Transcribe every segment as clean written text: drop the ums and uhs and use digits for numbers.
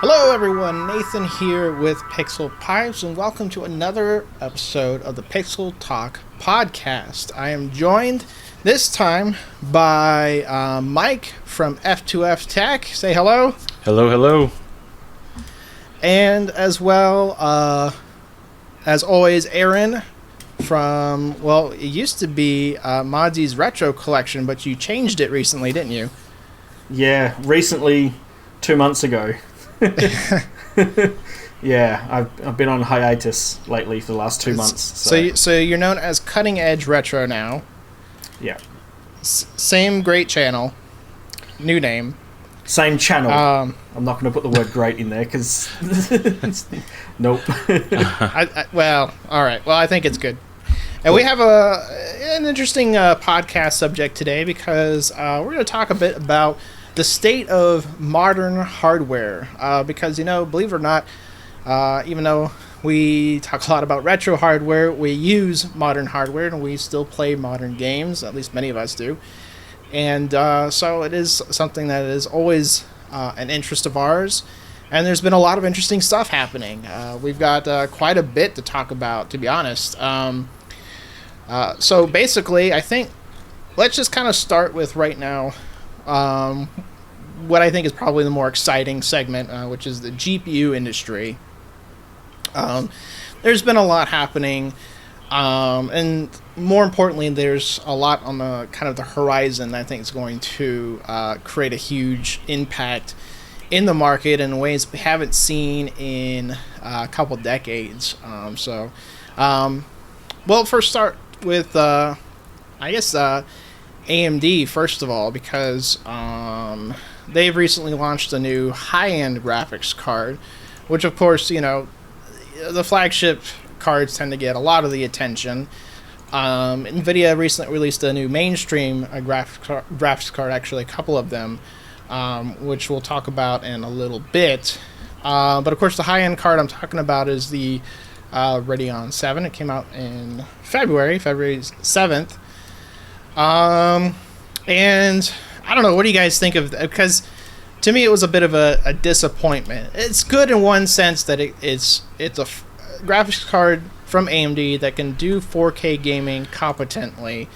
Hello everyone, Nathan here with PixelPipes, and welcome to another episode of the Pixel Talk podcast. I am joined this time by Mike from F2F Tech. Say hello. Hello, hello. And as well, as always, Aaron from, well, it used to be Mozzie's Retro Collection, but you changed it recently, didn't you? Yeah, recently, 2 months ago. Yeah, I've been on hiatus lately for the last 2 months. So you're known as Cutting Edge Retro now. Yeah. Same great channel. New name. Same channel. I'm not going to put the word great in there because... nope. Well, all right. Well, I think it's good. And we have an interesting podcast subject today because we're going to talk a bit about the state of modern hardware, because, believe it or not, even though we talk a lot about retro hardware, we use modern hardware and we still play modern games, at least many of us do. And so it is something that is always an interest of ours, and there's been a lot of interesting stuff happening. We've got quite a bit to talk about, to be honest. So basically, I think let's just kind of start with right now what I think is probably the more exciting segment, which is the GPU industry. There's been a lot happening, and more importantly, there's a lot on the kind of the horizon that I think is going to create a huge impact in the market in ways we haven't seen in a couple decades. Well, first start with, I guess, AMD, first of all, because they've recently launched a new high-end graphics card, which, of course, the flagship cards tend to get a lot of the attention. NVIDIA recently released a new mainstream graphics card, actually a couple of them, which we'll talk about in a little bit. But, of course, the high-end card I'm talking about is the Radeon 7. It came out in February 7th. And I don't know, what do you guys think of that? Because to me it was a bit of a disappointment. It's good in one sense that it's a graphics card from AMD that can do 4K gaming competently,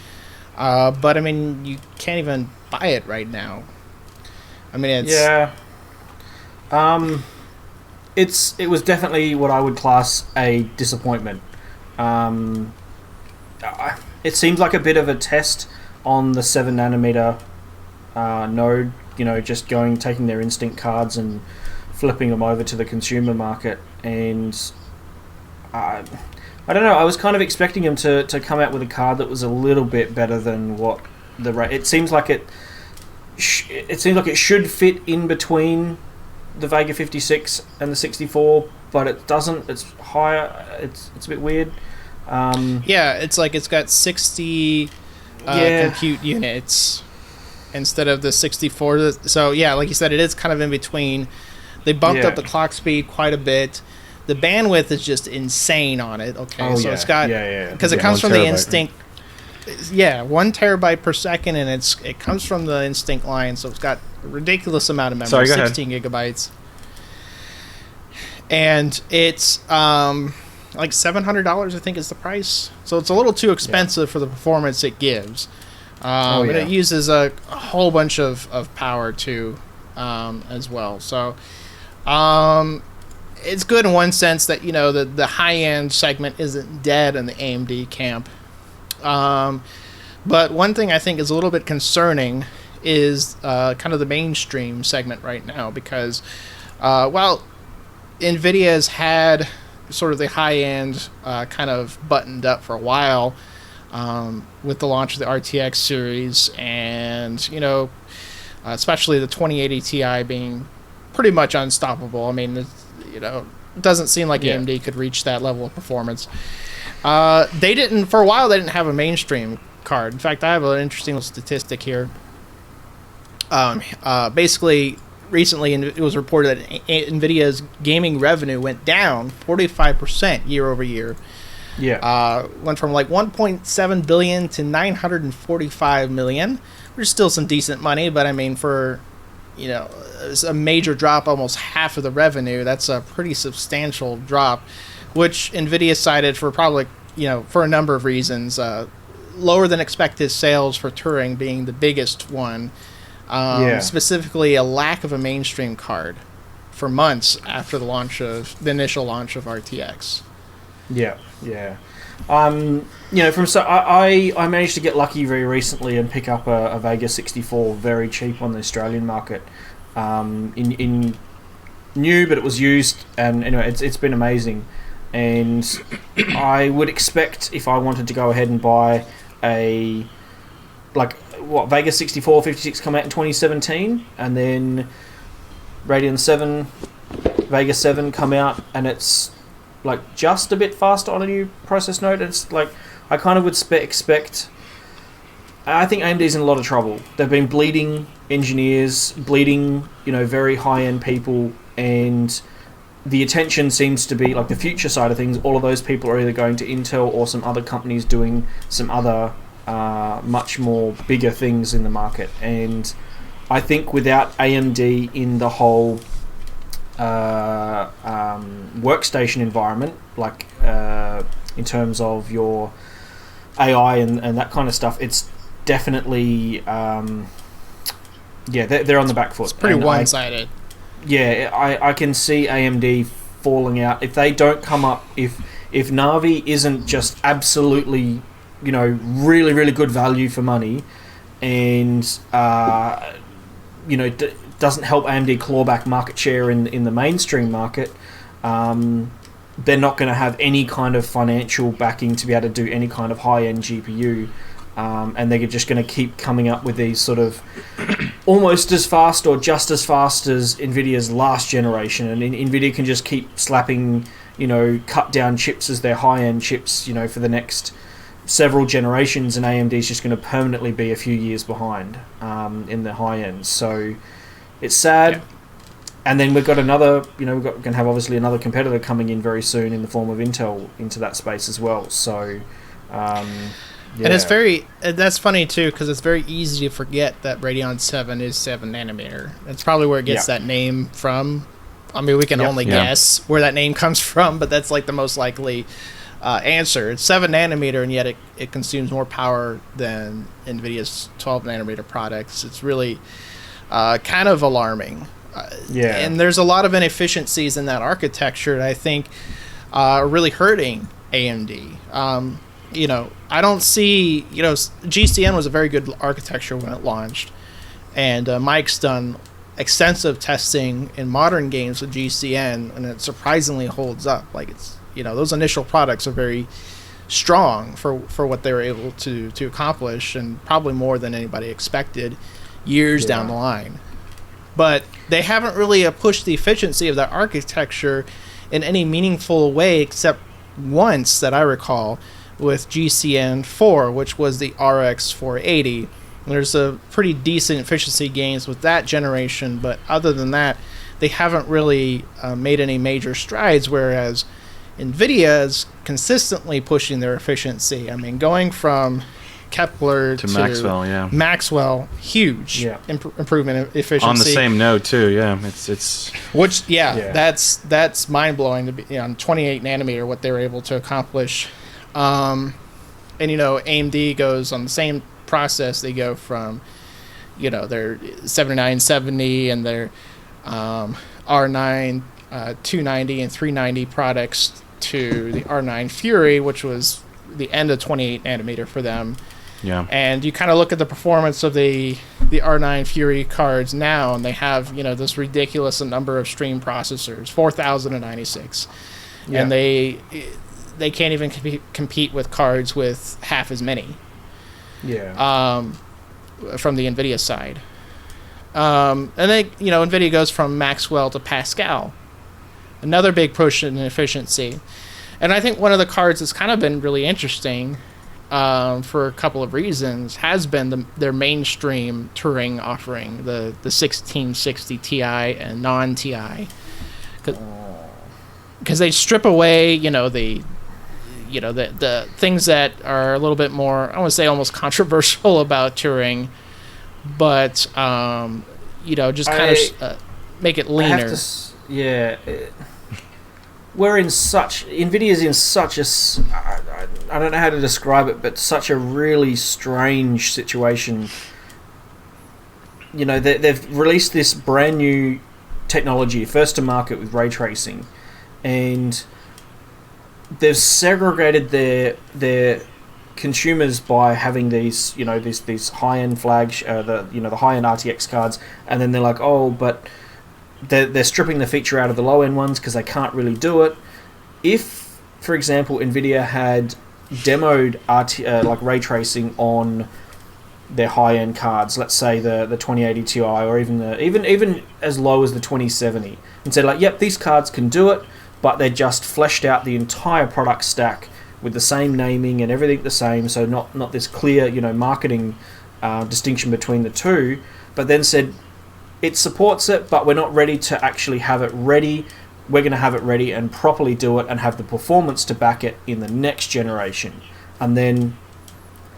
but I mean, you can't even buy it right now. I mean, it was definitely what I would class a disappointment. It seems like a bit of a test on the 7nm node, just taking their Instinct cards and flipping them over to the consumer market. And I don't know, I was kind of expecting them to come out with a card that was a little bit better than what it seems like it should fit in between the Vega 56 and the 64, but it doesn't. It's higher. It's a bit weird. It's like it's got 60 compute units instead of the 64. So yeah, like you said, it is kind of in between. They bumped up the clock speed quite a bit. The bandwidth is just insane on it. Okay, it's got because it comes from the Instinct. Yeah, 1 terabyte per second, and it comes from the Instinct line, so it's got a ridiculous amount of memory. Sorry, go 16 ahead. gigabytes, and it's like $700, I think, is the price. So it's a little too expensive for the performance it gives. And it uses a whole bunch of power too, as well. So it's good in one sense that the high end segment isn't dead in the AMD camp. But one thing I think is a little bit concerning is kind of the mainstream segment right now, because while NVIDIA has had sort of the high end kind of buttoned up for a while with the launch of the RTX series, and especially the 2080 Ti being pretty much unstoppable. I mean, it doesn't seem like Yeah. AMD could reach that level of performance. They didn't, for a while, they didn't have a mainstream card. In fact, I have an interesting little statistic here. Basically, recently it was reported that NVIDIA's gaming revenue went down 45% year over year. Yeah. Went from like 1.7 billion to 945 million, which is still some decent money, but I mean, for it's a major drop, almost half of the revenue. That's a pretty substantial drop, which NVIDIA cited for probably, for a number of reasons. Lower than expected sales for Turing being the biggest one. Specifically, a lack of a mainstream card for months after the initial launch of RTX. Yeah. I managed to get lucky very recently and pick up a Vega 64 very cheap on the Australian market. In new, but it was used, and anyway, it's been amazing. And I would expect, if I wanted to go ahead and buy Vega 64 56 come out in 2017, and then Radeon 7 Vega 7 come out, and it's like just a bit faster on a new process node. It's like I kind of would expect. I think AMD's in a lot of trouble. They've been bleeding engineers, bleeding very high end people, and the attention seems to be like the future side of things. All of those people are either going to Intel or some other companies doing some other much more bigger things in the market. And I think without AMD in the whole workstation environment, like in terms of your AI and that kind of stuff, it's definitely they're on the back foot. It's pretty one-sided. I can see AMD falling out if they don't come up. If Navi isn't just absolutely really really good value for money, and doesn't help AMD claw back market share in the mainstream market, they're not going to have any kind of financial backing to be able to do any kind of high-end GPU, and they're just going to keep coming up with these sort of almost as fast or just as fast as NVIDIA's last generation, and NVIDIA can just keep slapping cut-down chips as their high-end chips for the next several generations, and AMD is just going to permanently be a few years behind in the high end. So it's sad. Yeah. And then we've got another, we're going to have obviously another competitor coming in very soon in the form of Intel into that space as well. So, And it's that's funny too, because it's very easy to forget that Radeon 7 is 7 nanometer. That's probably where it gets that name from. I mean, we can only guess where that name comes from, but that's like the most likely answer. It's 7 nanometer, and yet it consumes more power than NVIDIA's 12 nanometer products. It's really kind of alarming. And there's a lot of inefficiencies in that architecture that I think are really hurting AMD. I don't see, GCN was a very good architecture when it launched, and Mike's done extensive testing in modern games with GCN, and it surprisingly holds up. Like, it's, those initial products are very strong for what they were able to accomplish, and probably more than anybody expected years down the line. But they haven't really pushed the efficiency of that architecture in any meaningful way, except once that I recall with GCN 4, which was the RX 480. There's a pretty decent efficiency gains with that generation, but other than that, they haven't really made any major strides, whereas NVIDIA is consistently pushing their efficiency. I mean, going from Kepler to Maxwell, huge improvement in efficiency. On the same node too, it's which that's mind blowing to be on 28 nanometer what they were able to accomplish. And AMD goes on the same process. They go from their 7970 and their R9 290 and 390 products to the R9 Fury, which was the end of 28 nanometer for them. Yeah. And you kind of look at the performance of the R9 Fury cards now, and they have, this ridiculous number of stream processors, 4,096. Yeah. And they can't even compete with cards with half as many. Yeah. From the NVIDIA side. And then, NVIDIA goes from Maxwell to Pascal. Another big push in efficiency. And I think one of the cards that's kind of been really interesting for a couple of reasons has been their mainstream Turing offering, the 1660 Ti and non-Ti. Because they strip away, the things that are a little bit more, I want to say almost controversial about Turing, but, just kind of make it leaner. NVIDIA's in such a, I don't know how to describe it, but such a really strange situation. They've released this brand new technology, first to market with ray tracing, and they've segregated their consumers by having these, these high-end the high-end RTX cards, and then they're like, oh, but they're stripping the feature out of the low-end ones because they can't really do it. If, for example, NVIDIA had demoed ray tracing on their high-end cards, let's say the 2080 Ti, or even as low as the 2070, and said, like, yep, these cards can do it, but they just fleshed out the entire product stack with the same naming and everything the same, so not this clear, marketing distinction between the two, but then said, it supports it, but we're not ready to actually have it ready. We're going to have it ready and properly do it and have the performance to back it in the next generation. And then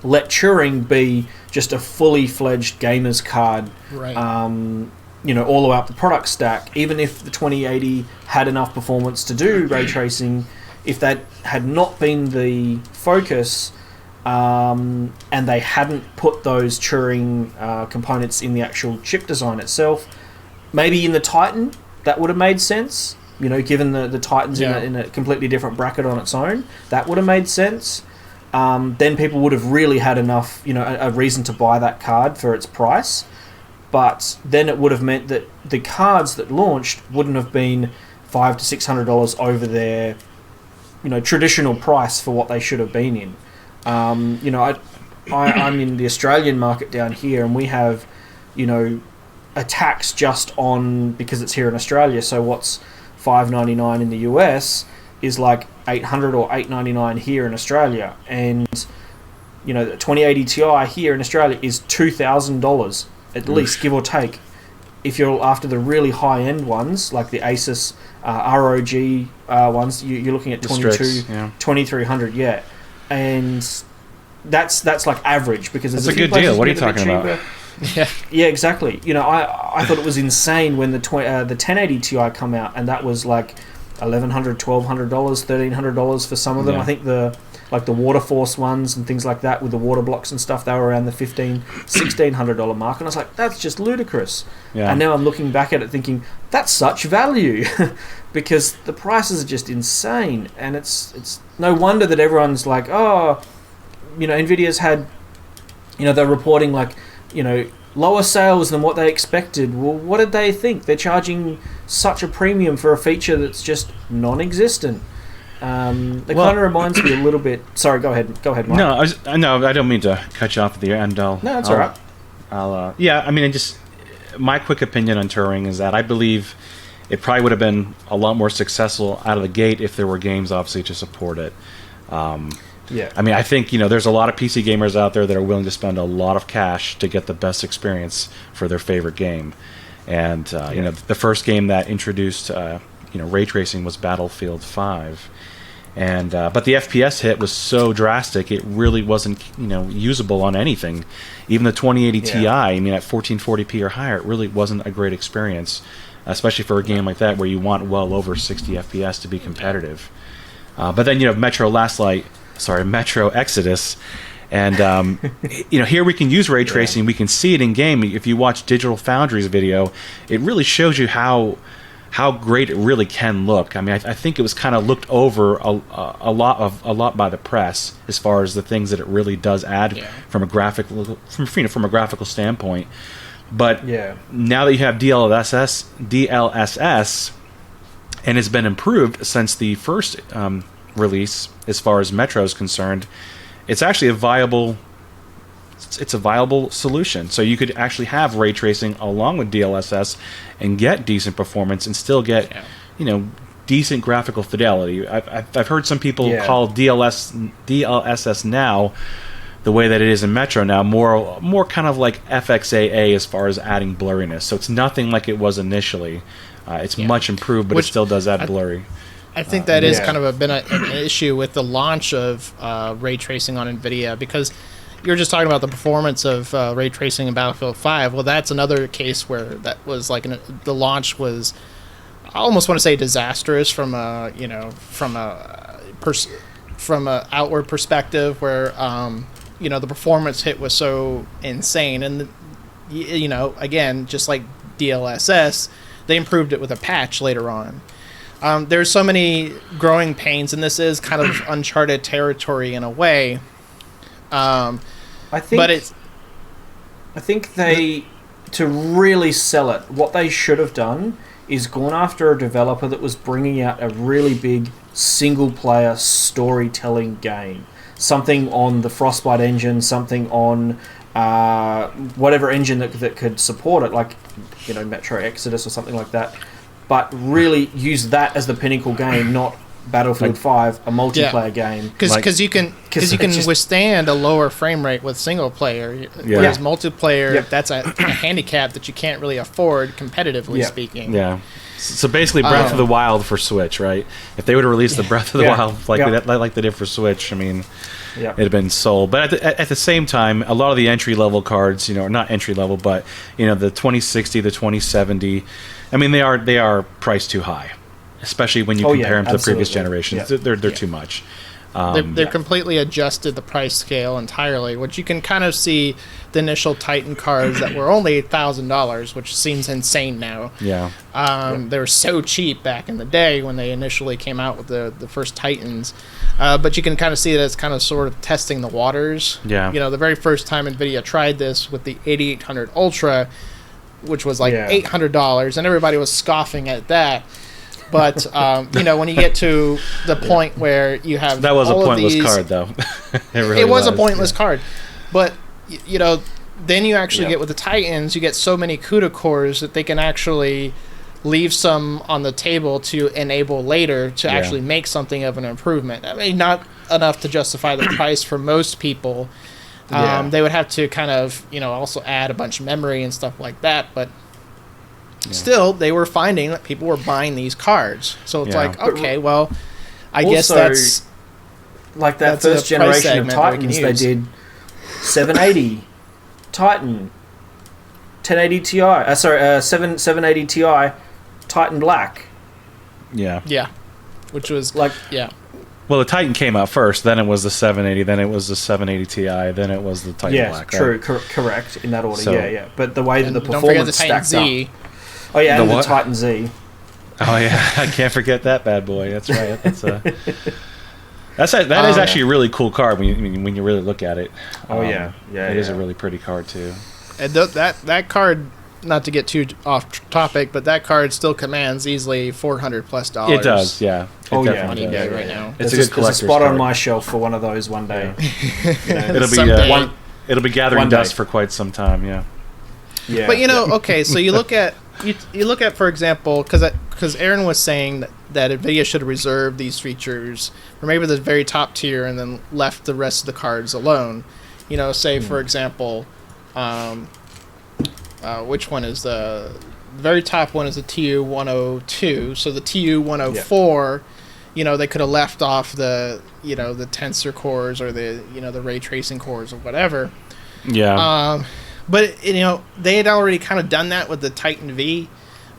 let Turing be just a fully fledged gamer's card, right. All about the product stack. Even if the 2080 had enough performance to do ray tracing, if that had not been the focus, and they hadn't put those Turing components in the actual chip design itself, maybe in the Titan that would have made sense. Given the Titan's in a completely different bracket on its own, that would have made sense. Then people would have really had enough, a reason to buy that card for its price. But then it would have meant that the cards that launched wouldn't have been $500 to $600 over their, traditional price for what they should have been in. I'm in the Australian market down here, and we have, a tax just on, because it's here in Australia. So what's $5.99 in the US is like $800 or $8.99 here in Australia, and the 2080 Ti here in Australia is $2,000 at least, give or take. If you're after the really high end ones, like the Asus ROG ones, you're looking at $2,300, and that's like average, because it's a good deal. What are you talking about? Yeah, exactly. I thought it was insane when the 1080 Ti come out, and that was like $1,100, $1,200, $1,300 for some of them. I think the Water Force ones and things like that with the water blocks and stuff, they were around the $1,500, $1,600 mark, and I was like, that's just ludicrous. And now I'm looking back at it thinking, that's such value, because the prices are just insane, and it's no wonder that everyone's like, oh, NVIDIA's had, they're reporting like, lower sales than what they expected. Well, what did they think? They're charging such a premium for a feature that's just non-existent. It kind of reminds me a little bit. Sorry, go ahead, Mike. No, I don't mean to cut you off at the end. No, that's all right. My quick opinion on Turing is that I believe it probably would have been a lot more successful out of the gate if there were games, obviously, to support it. I think there's a lot of PC gamers out there that are willing to spend a lot of cash to get the best experience for their favorite game, and the first game that introduced ray tracing was Battlefield 5, and but the FPS hit was so drastic it really wasn't usable on anything. Even the 2080 Ti, at 1440p or higher, it really wasn't a great experience, especially for a game like that where you want well over 60 FPS to be competitive. But then you have Metro Exodus, and here we can use ray tracing. We can see it in game. If you watch Digital Foundry's video, it really shows you how great it really can look. I think it was kind of looked over a lot by the press as far as the things that it really does add from a graphical standpoint. But now that you have DLSS, and it's been improved since the first release as far as Metro is concerned, it's actually a viable it's a viable solution. So you could actually have ray tracing along with DLSS and get decent performance and still get, decent graphical fidelity. I've heard some people call DLSS now, the way that it is in Metro now, more kind of like FXAA as far as adding blurriness. So it's nothing like it was initially. It's much improved, but it still does add blurry. I think that is kind of been an issue with the launch of ray tracing on NVIDIA, because you're just talking about the performance of ray tracing in Battlefield 5. Well, that's another case where that was like the launch was, I almost want to say, disastrous from a outward perspective, where the performance hit was so insane, and again, just like DLSS, they improved it with a patch later on. There's so many growing pains, and this is kind of uncharted territory in a way. I think to really sell it, what they should have done is gone after a developer that was bringing out a really big single-player storytelling game. Something on the Frostbite engine, something on whatever engine that could support it, like Metro Exodus or something like that. But really use that as the pinnacle game, not Battlefield 5, a multiplayer game. Because you can withstand a lower frame rate with single player, whereas multiplayer, that's a handicap that you can't really afford competitively speaking. Yeah. So basically, Breath of the Wild for Switch, right? If they would have released the Breath of the Wild like they did for Switch, I mean, it'd have been sold. But at the same time, a lot of the entry level cards, not entry level, but the 2060, the 2070, I mean, they are priced too high, especially when you compare them to the previous generations. Yeah. They're too much. They've completely adjusted the price scale entirely, which you can kind of see the initial Titan cards that were only $1,000, which seems insane now. Yeah. They were so cheap back in the day when they initially came out with the first Titans. But you can kind of see that it's kind of sort of testing the waters. Yeah. The very first time NVIDIA tried this with the 8800 Ultra, which was like $800, and everybody was scoffing at that. But when you get to the point where you have that was a pointless card, though. it was a pointless card, but then you actually get with the Titans, you get so many CUDA cores that they can actually leave some on the table to enable later to actually make something of an improvement. I mean, not enough to justify the price for most people. They would have to kind of also add a bunch of memory and stuff like that, but. Still, they were finding that people were buying these cards. So it's like, okay, well, I guess that's... Like that first generation of Titans, they did 780 Titan, 1080 Ti, 780 Ti, Titan Black. Yeah. Yeah. Which was like... Yeah. Well, the Titan came out first, then it was the 780, then it was the 780 Ti, then it was the Titan Black. Yeah, true, right? correct, in that order, But the way that the performance stacked Z. up... Oh yeah, and the Titan Z. Oh yeah, I can't forget that bad boy. That's right. That is actually a really cool card when you really look at it. It is a really pretty card too. And that card, not to get too off topic, but that card still commands easily $400+. It does, yeah. Money does right now. It's a good collector's spot card on my shelf for one of those one day. It'll be gathering dust for quite some time. Yeah. Yeah. But okay, so you look at. You look at, for example, because Aaron was saying that NVIDIA should reserve these features for maybe the very top tier and then left the rest of the cards alone. Say, for example, which one is the very top one is the TU-102. So the TU-104, they could have left off the tensor cores or the ray tracing cores or whatever. Yeah. But, they had already kind of done that with the Titan V,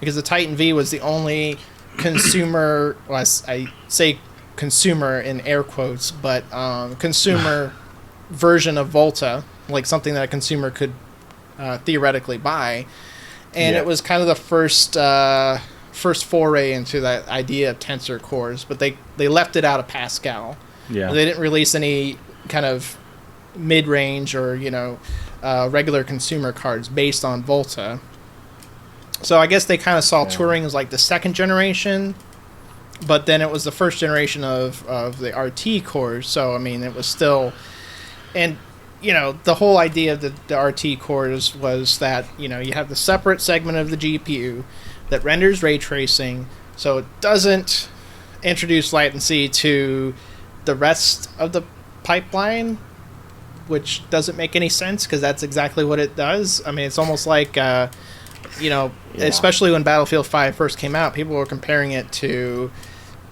because the Titan V was the only consumer, well, I say consumer in air quotes, but consumer version of Volta, like something that a consumer could theoretically buy. And it was kind of the first foray into that idea of tensor cores, but they left it out of Pascal. Yeah. They didn't release any kind of mid-range or, regular consumer cards based on Volta. So I guess they kind of saw Turing as like the second generation, but then it was the first generation of the RT cores. So I mean, it was still, and the whole idea of the RT cores was that, you have the separate segment of the GPU that renders ray tracing, so it doesn't introduce latency to the rest of the pipeline, which doesn't make any sense because that's exactly what it does. I mean, it's almost like, especially when Battlefield 5 first came out, people were comparing it to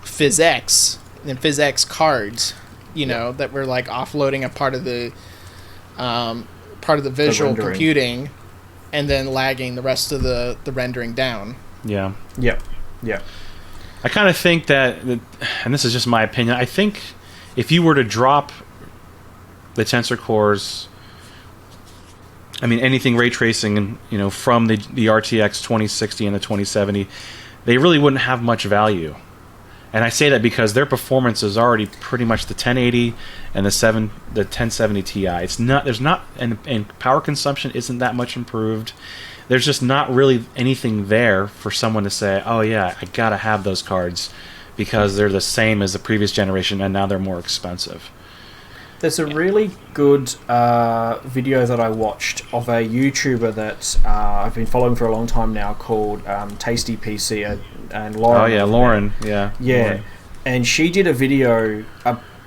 PhysX and PhysX cards, that were like offloading a part of the visual computing and then lagging the rest of the rendering down. Yeah. Yeah. Yeah. I kind of think that, and this is just my opinion, I think if you were to drop the tensor cores, I mean, anything ray tracing, from the RTX 2060 and the 2070, they really wouldn't have much value. And I say that because their performance is already pretty much the 1080 and the 1070 Ti. And power consumption isn't that much improved. There's just not really anything there for someone to say, oh yeah, I gotta have those cards because they're the same as the previous generation and now they're more expensive. There's a really good video that I watched of a YouTuber that I've been following for a long time now called Tasty PC and Lauren. Oh yeah, Lauren. Yeah. Lauren. And she did a video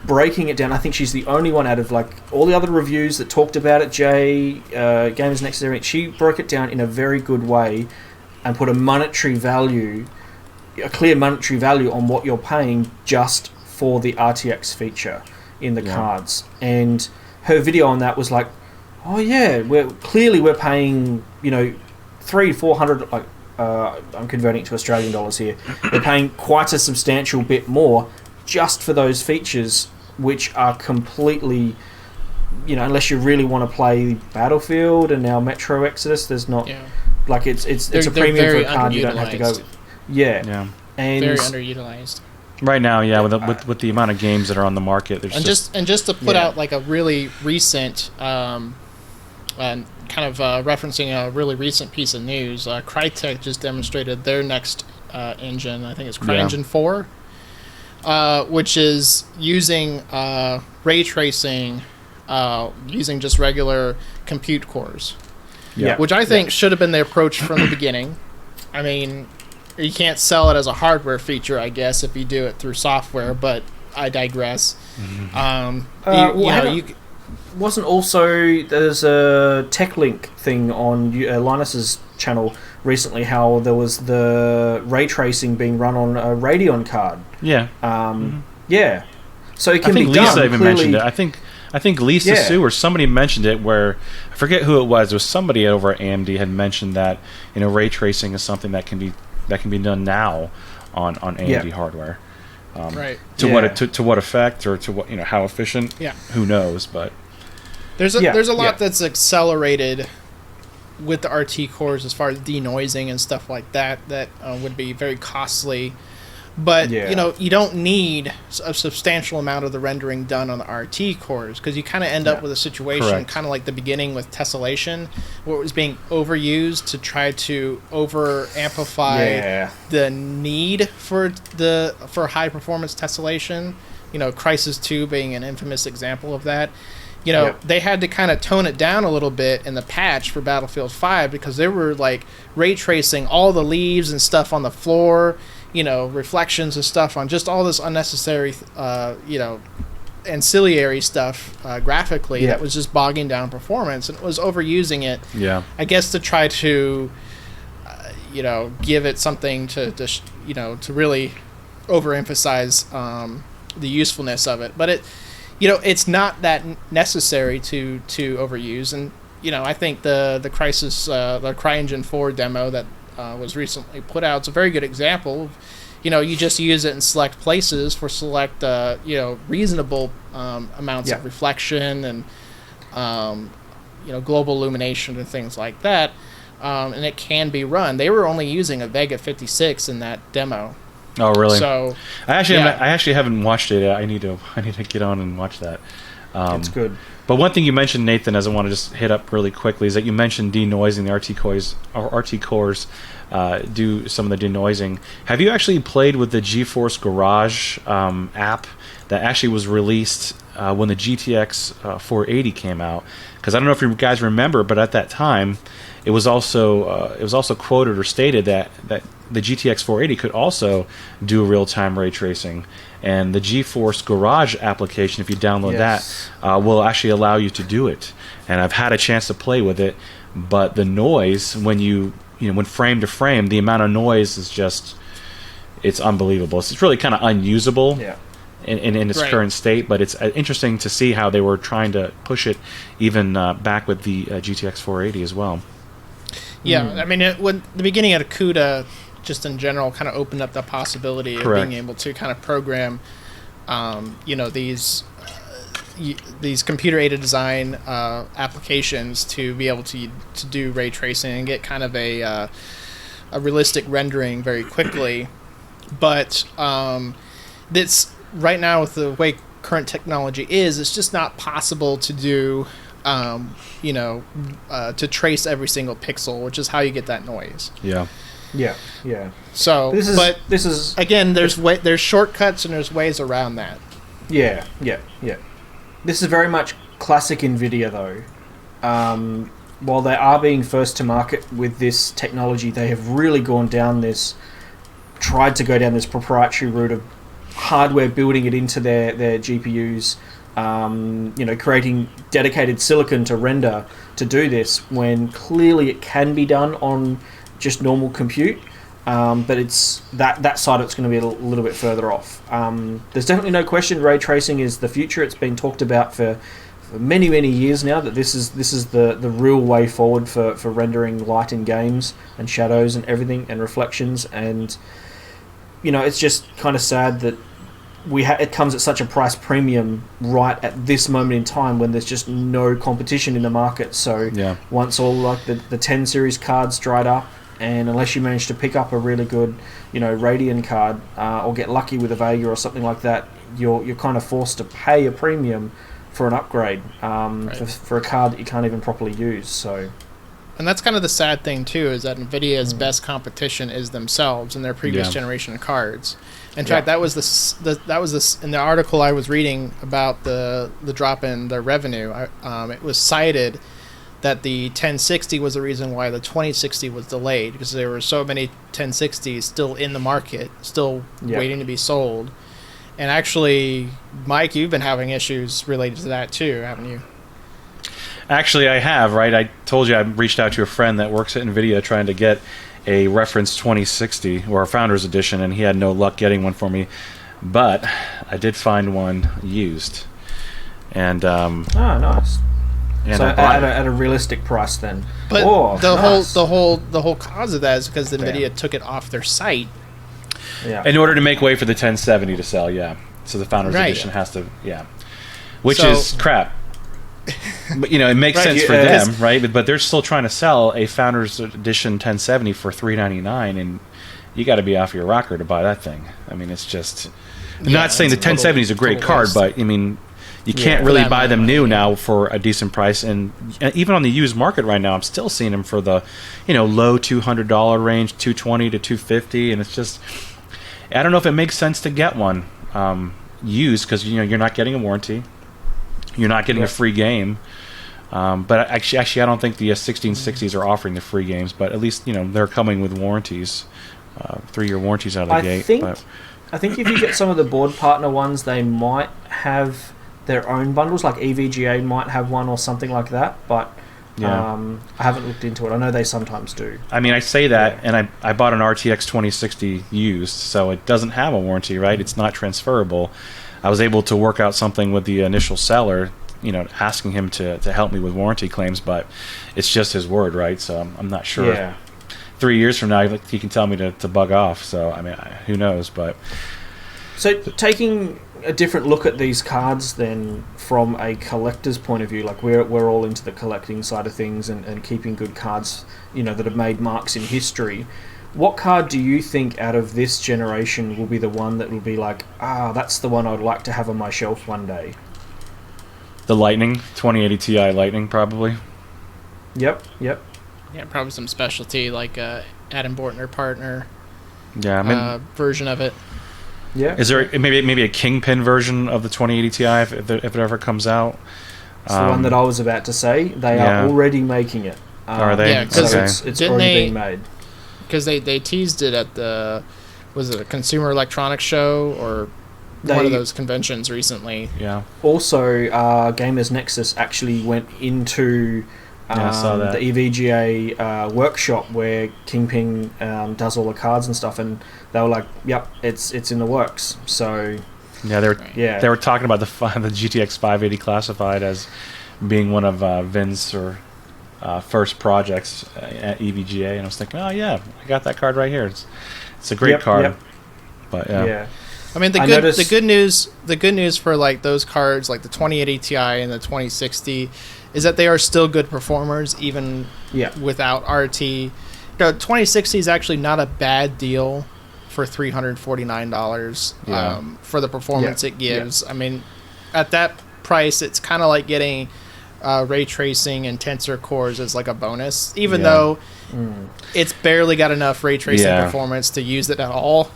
breaking it down. I think she's the only one out of like all the other reviews that talked about it. Gamers Next Area. She broke it down in a very good way and put a clear monetary value on what you're paying just for the RTX feature in the cards. And her video on that was like, oh yeah, we're paying, $300-400, like I'm converting it to Australian dollars here. We're paying quite a substantial bit more just for those features, which are completely, unless you really want to play Battlefield and now Metro Exodus, there's not like it's a premium for a card you don't have to go with. Yeah. And very underutilized. Right now, with the amount of games that are on the market, there's just to put out like a really recent, and kind of referencing a really recent piece of news, Crytek just demonstrated their next engine. I think it's CryEngine 4, which is using ray tracing, using just regular compute cores. Which I think should have been the approach from the beginning. I mean, you can't sell it as a hardware feature, I guess, if you do it through software, but I digress. Wasn't also, there's a TechLink thing on Linus's channel recently, how there was the ray tracing being run on a Radeon card. Yeah. So it can be done. Lisa even mentioned it. I think Lisa Sue or somebody mentioned it where, I forget who it was. It was somebody over at AMD had mentioned that, ray tracing is something that can be done now on AMD hardware. To what effect or to what how efficient? Who knows? But there's a lot that's accelerated with the RT cores as far as denoising and stuff like that would be very costly. But you don't need a substantial amount of the rendering done on the RT cores because you kind of end up with a situation kind of like the beginning with tessellation, where it was being overused to try to over amplify the need for high performance tessellation. Crysis 2 being an infamous example of that. They had to kind of tone it down a little bit in the patch for Battlefield 5 because they were like ray tracing all the leaves and stuff on the floor. Reflections and stuff on just all this unnecessary, ancillary stuff graphically that was just bogging down performance, and it was overusing it. I guess to try to, give it something to really overemphasize the usefulness of it. But it's not that necessary to overuse, and I think the CryEngine 4 demo that was recently put out. It's a very good example of, you just use it in select places for select, reasonable amounts of reflection and, global illumination and things like that. And it can be run. They were only using a Vega 56 in that demo. Oh, really? So I actually haven't watched it yet. I need to get on and watch that. It's good. But one thing you mentioned, Nathan, as I want to just hit up really quickly, is that you mentioned denoising the RT cores do some of the denoising. Have you actually played with the GeForce Garage app that actually was released when the GTX 480 came out, because I don't know if you guys remember, but at that time, it was also quoted or stated that the GTX 480 could also do real-time ray tracing, and the GeForce Garage application, if you download that, will actually allow you to do it. And I've had a chance to play with it, but the noise when frame to frame, the amount of noise is just, it's unbelievable. It's really kind of unusable. Yeah. In its current state, but it's interesting to see how they were trying to push it even back with the GTX 480 as well. Yeah, I mean, when the beginning of CUDA, just in general, kind of opened up the possibility of being able to kind of program, these computer-aided design applications to be able to do ray tracing and get kind of a realistic rendering very quickly. But this right now, with the way current technology is, it's just not possible to do, to trace every single pixel, which is how you get that noise. Yeah. So, this is again, there's shortcuts and there's ways around that. Yeah. This is very much classic NVIDIA, though. While they are being first to market with this technology, they have really tried to go down this proprietary route of hardware, building it into their GPUs, creating dedicated silicon to render to do this, when clearly it can be done on just normal compute, but it's that side of it's going to be a little bit further off. There's definitely no question ray tracing is the future. It's been talked about for many years now, that this is the real way forward for rendering light in games and shadows and everything and reflections. And it's just kind of sad that it comes at such a price premium right at this moment in time, when there's just no competition in the market. So once all like the 10 series cards dried up, and unless you manage to pick up a really good Radeon card or get lucky with a Vega or something like that, you're kind of forced to pay a premium for an upgrade for a card that you can't even properly use. So, and that's kind of the sad thing too, is that NVIDIA's best competition is themselves and their previous generation of cards. In fact, that was this in the article I was reading about the drop in their revenue. It was cited that the 1060 was the reason why the 2060 was delayed, because there were so many 1060s still in the market, still waiting to be sold. And actually, Mike, you've been having issues related to that too, haven't you? Actually, I have, right? I told you I reached out to a friend that works at NVIDIA trying to get a reference 2060, or a Founders Edition, and he had no luck getting one for me. But I did find one used. And nice. And so at a realistic price then. But the whole cause of that is because NVIDIA took it off their site. Yeah. In order to make way for the 1070 to sell, So the Founders Edition has to, which is crap. But it makes sense for them, right? But they're still trying to sell a Founders Edition 1070 for $399, and you got to be off your rocker to buy that thing. I mean, it's just. I'm not saying the 1070 is a great card, but I mean, you can't really buy them new now for a decent price, and even on the used market right now, I'm still seeing them for the, low $200 range, $220 to $250, and it's just. I don't know if it makes sense to get one used, because you're not getting a warranty. You're not getting a free game, but actually, I don't think the 1660s are offering the free games. But at least they're coming with warranties, 3-year warranties out of the gate. I think if you get some of the board partner ones, they might have their own bundles. Like EVGA might have one or something like that. But I haven't looked into it. I know they sometimes do. I mean, I say that, and I bought an RTX 2060 used, so it doesn't have a warranty, right? It's not transferable. I was able to work out something with the initial seller, asking him to help me with warranty claims, but it's just his word, right? So I'm not sure. Yeah. 3 years from now, he can tell me to bug off. So I mean, who knows? But so taking a different look at these cards, then from a collector's point of view, like we're all into the collecting side of things and keeping good cards, that have made marks in history. What card do you think out of this generation will be the one that will be like, that's the one I'd like to have on my shelf one day? The Lightning, 2080 Ti Lightning, probably. Yep. Yeah, probably some specialty like Adam Bortner partner. Yeah, I mean, version of it. Yeah. Is there maybe a Kingpin version of the 2080 Ti if it ever comes out? It's the one that I was about to say. They are already making it. Are they? Yeah, because it's already being made. Because they teased it at the, was it a Consumer Electronics Show or one of those conventions recently? Yeah. Also, Gamers Nexus actually went into I saw that. the EVGA workshop where Kingpin does all the cards and stuff, and they were like, "Yep, it's in the works." So yeah, they were talking about the GTX 580 classified as being one of Vin's first projects at EVGA, and I was thinking, oh yeah, I got that card right here. It's a great card. Yep. But yeah. I mean, the good news for like those cards, like the 2080 Ti and the 2060, is that they are still good performers even without RT. You know, 2060 is actually not a bad deal for $349 for the performance it gives. I mean, at that price, it's kind of like getting ray tracing and tensor cores as like a bonus, even though it's barely got enough ray tracing performance to use it at all.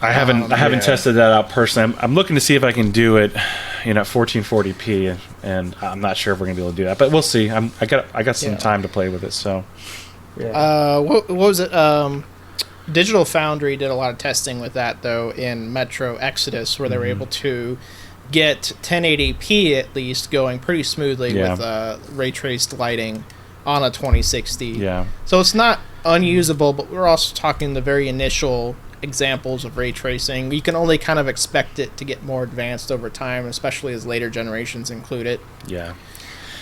I haven't tested that out personally. I'm looking to see if I can do it, at 1440p, and I'm not sure if we're gonna be able to do that, but we'll see. I got some time to play with it, so. Yeah. What was it? Digital Foundry did a lot of testing with that though in Metro Exodus, where they were able to get 1080p at least going pretty smoothly with ray traced lighting on a 2060. Yeah. So it's not unusable, but we're also talking the very initial examples of ray tracing. You can only kind of expect it to get more advanced over time, especially as later generations include it. Yeah.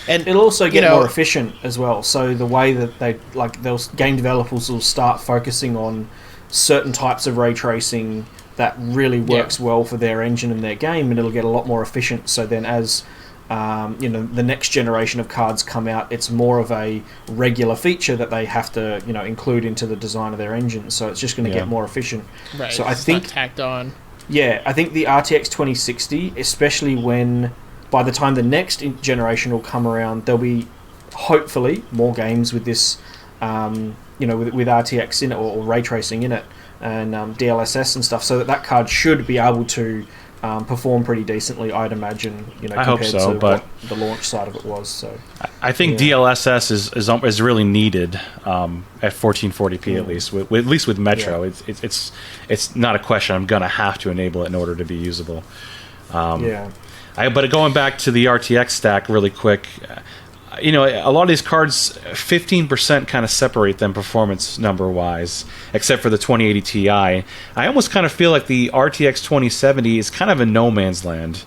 And it'll also get more efficient as well. So the way that those game developers will start focusing on certain types of ray tracing that really works well for their engine and their game, and it'll get a lot more efficient. So then as the next generation of cards come out, it's more of a regular feature that they have to include into the design of their engine. So it's just going to get more efficient. Right. So I think not tacked on. Yeah, I think the RTX 2060, especially when by the time the next generation will come around, there'll be hopefully more games with this, with RTX in it or ray tracing in it, and DLSS and stuff, so that card should be able to perform pretty decently, I'd imagine. I hope so, but what the launch side of it was. So I think DLSS is really needed at 1440p at least. At least with Metro, it's not a question. I'm gonna have to enable it in order to be usable. But going back to the RTX stack really quick. A lot of these cards, 15% kind of separate them performance number-wise, except for the 2080 Ti. I almost kind of feel like the RTX 2070 is kind of in no man's land,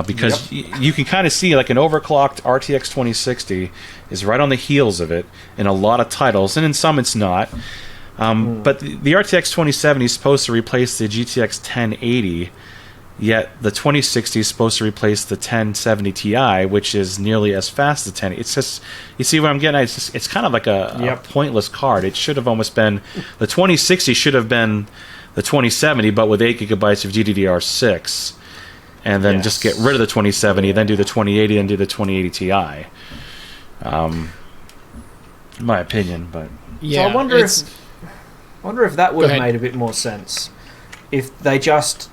because you can kind of see like an overclocked RTX 2060 is right on the heels of it in a lot of titles, and in some it's not. But the RTX 2070 is supposed to replace the GTX 1080, yet the 2060 is supposed to replace the 1070 Ti, which is nearly as fast as the 10. It's just, you see what I'm getting at? It's kind of like a pointless card. It should have almost been, the 2060 should have been the 2070, but with 8 gigabytes of GDDR6, and then just get rid of the 2070, then do the 2080, then do the 2080 Ti. In my opinion, but so I wonder if that would have made a bit more sense if they just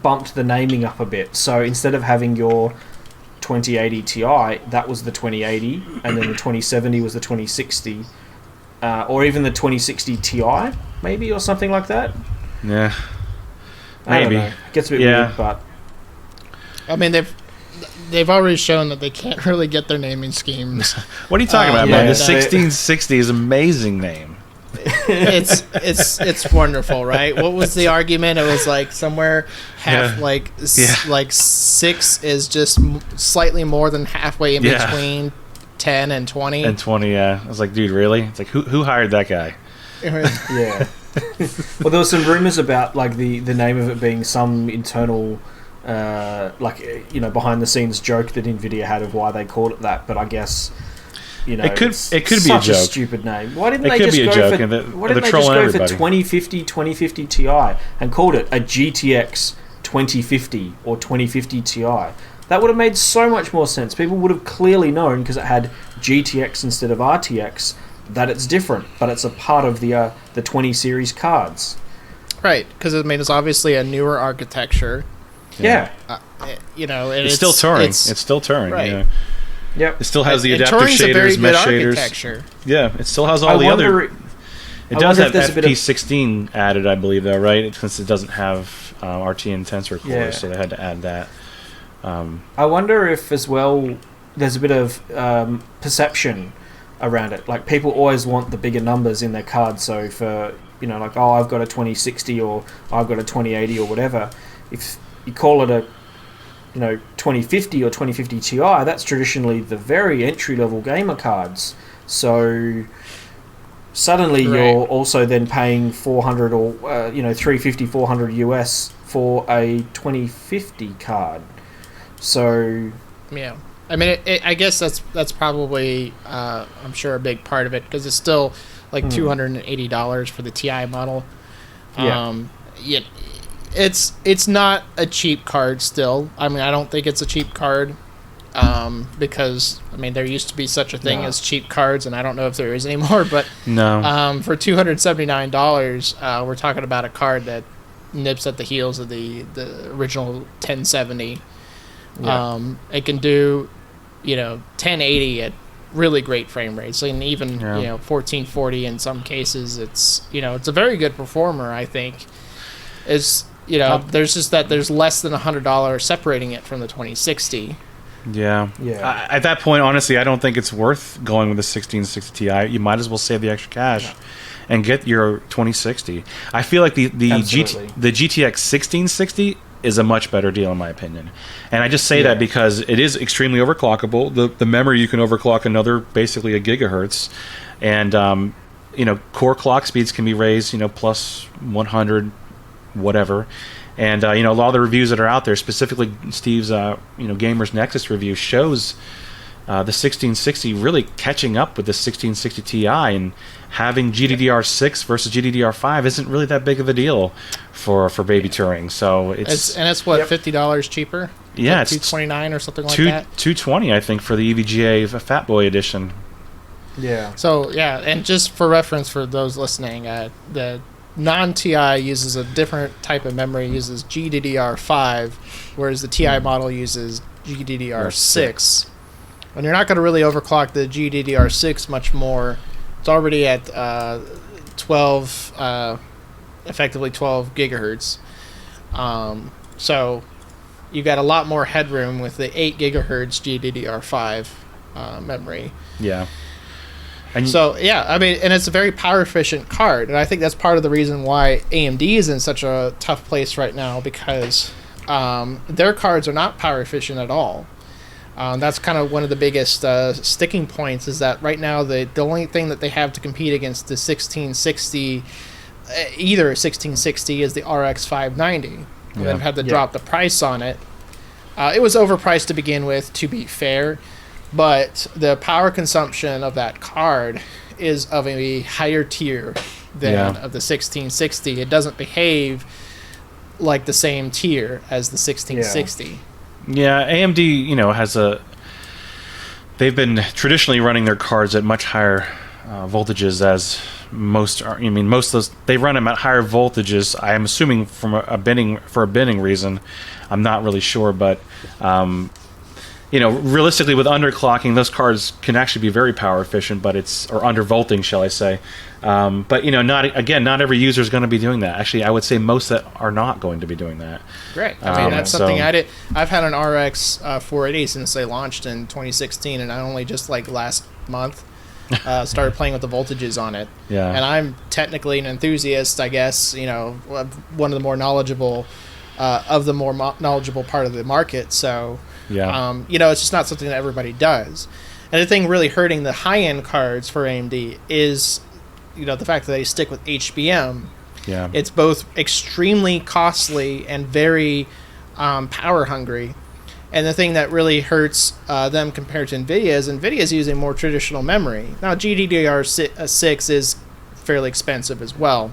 bumped the naming up a bit. So instead of having your 2080 Ti, that was the 2080, and then the 2070 was the 2060, or even the 2060 Ti, maybe, or something like that. Yeah, maybe. I don't know. It gets a bit weird, but I mean, they've already shown that they can't really get their naming schemes. What are you talking about, man? The 1660 is an amazing name. It's wonderful, right? What was the argument? It was like somewhere like 6 is just slightly more than halfway in between 10 and 20. And 20, I was like, dude, really? It's like who hired that guy? Yeah. Well, there were some rumors about like the name of it being some internal behind the scenes joke that Nvidia had of why they called it that, but I guess it could be a joke. A stupid name. Why didn't they just go for 2050 Ti and called it a GTX 2050 or 2050 Ti? That would have made so much more sense. People would have clearly known, because it had GTX instead of RTX, that it's different, but it's a part of the 20 series cards. Right, because I mean, it's obviously a newer architecture. Yeah. You know, and it's still Turing. It's still Turing. Right. Yeah. Yep. It still has the and adaptive Turing's shaders, a very mesh good shaders. architecture. Yeah, it still has all the other. It does have FP16 added, I believe, though, right? Since it doesn't have RTN tensor cores, so they had to add that. I wonder if, as well, there's a bit of perception around it. Like, people always want the bigger numbers in their cards. So for, you know, like, oh, I've got a 2060 or I've got a 2080 or whatever. If you call it a, you know, 2050 or 2050 Ti, that's traditionally the very entry-level gamer cards. So suddenly you're also then paying 400 or, 350, 400 US for a 2050 card. So... Yeah. I mean, I guess that's probably, I'm sure, a big part of it, because it's still like $280 for the Ti model. It's not a cheap card still. I mean, I don't think it's a cheap card, because, I mean, there used to be such a thing as cheap cards, and I don't know if there is anymore, but no. For $279, we're talking about a card that nips at the heels of the original 1070. Yeah. It can do, 1080 at really great frame rates, and even 1440 in some cases. It's it's a very good performer. I think there's there's less than $100 separating it from the 2060. Yeah. At that point, honestly, I don't think it's worth going with the 1660 Ti. You might as well save the extra cash and get your 2060. I feel like the GTX 1660 is a much better deal in my opinion. And I just say that because it is extremely overclockable. The memory, you can overclock another basically a gigahertz, and core clock speeds can be raised plus 100 whatever. And a lot of the reviews that are out there, specifically Steve's Gamers Nexus review, shows the 1660 really catching up with the 1660 Ti, and having GDDR6 versus GDDR5 isn't really that big of a deal for baby Turing. So it's what, $50 cheaper? Yeah, it's $229 or something like that. $220, I think, for the EVGA Fat Boy edition. Yeah. So and just for reference for those listening, the non-Ti uses a different type of memory, uses GDDR5, whereas the Ti model uses GDDR6. And you're not going to really overclock the GDDR6 much more. It's already at effectively 12 gigahertz. So you got a lot more headroom with the 8 gigahertz GDDR5 memory. Yeah. So, I mean, and it's a very power efficient card. And I think that's part of the reason why AMD is in such a tough place right now, because their cards are not power efficient at all. That's kind of one of the biggest sticking points, is that right now the only thing that they have to compete against the 1660, either 1660, is the RX 590. And they've had to drop the price on it. It was overpriced to begin with, to be fair, but the power consumption of that card is of a higher tier than of the 1660. It doesn't behave like the same tier as the 1660. Yeah, AMD, has they've been traditionally running their cards at much higher voltages, as most are. I mean, most of those, they run them at higher voltages. I am assuming for a binning reason. I'm not really sure, but realistically, with underclocking, those cards can actually be very power efficient, or undervolting, shall I say? But not every user is going to be doing that. Actually, I would say most that are not going to be doing that. Right. I mean, that's something I did. I've had an RX 480 since they launched in 2016, and I only just last month started playing with the voltages on it. Yeah. And I'm technically an enthusiast, I guess. One of the more knowledgeable knowledgeable part of the market. So. Yeah. It's just not something that everybody does. And the thing really hurting the high-end cards for AMD is, the fact that they stick with HBM. Yeah. It's both extremely costly and very power hungry. And the thing that really hurts them compared to NVIDIA is NVIDIA is using more traditional memory. Now, GDDR6 is fairly expensive as well.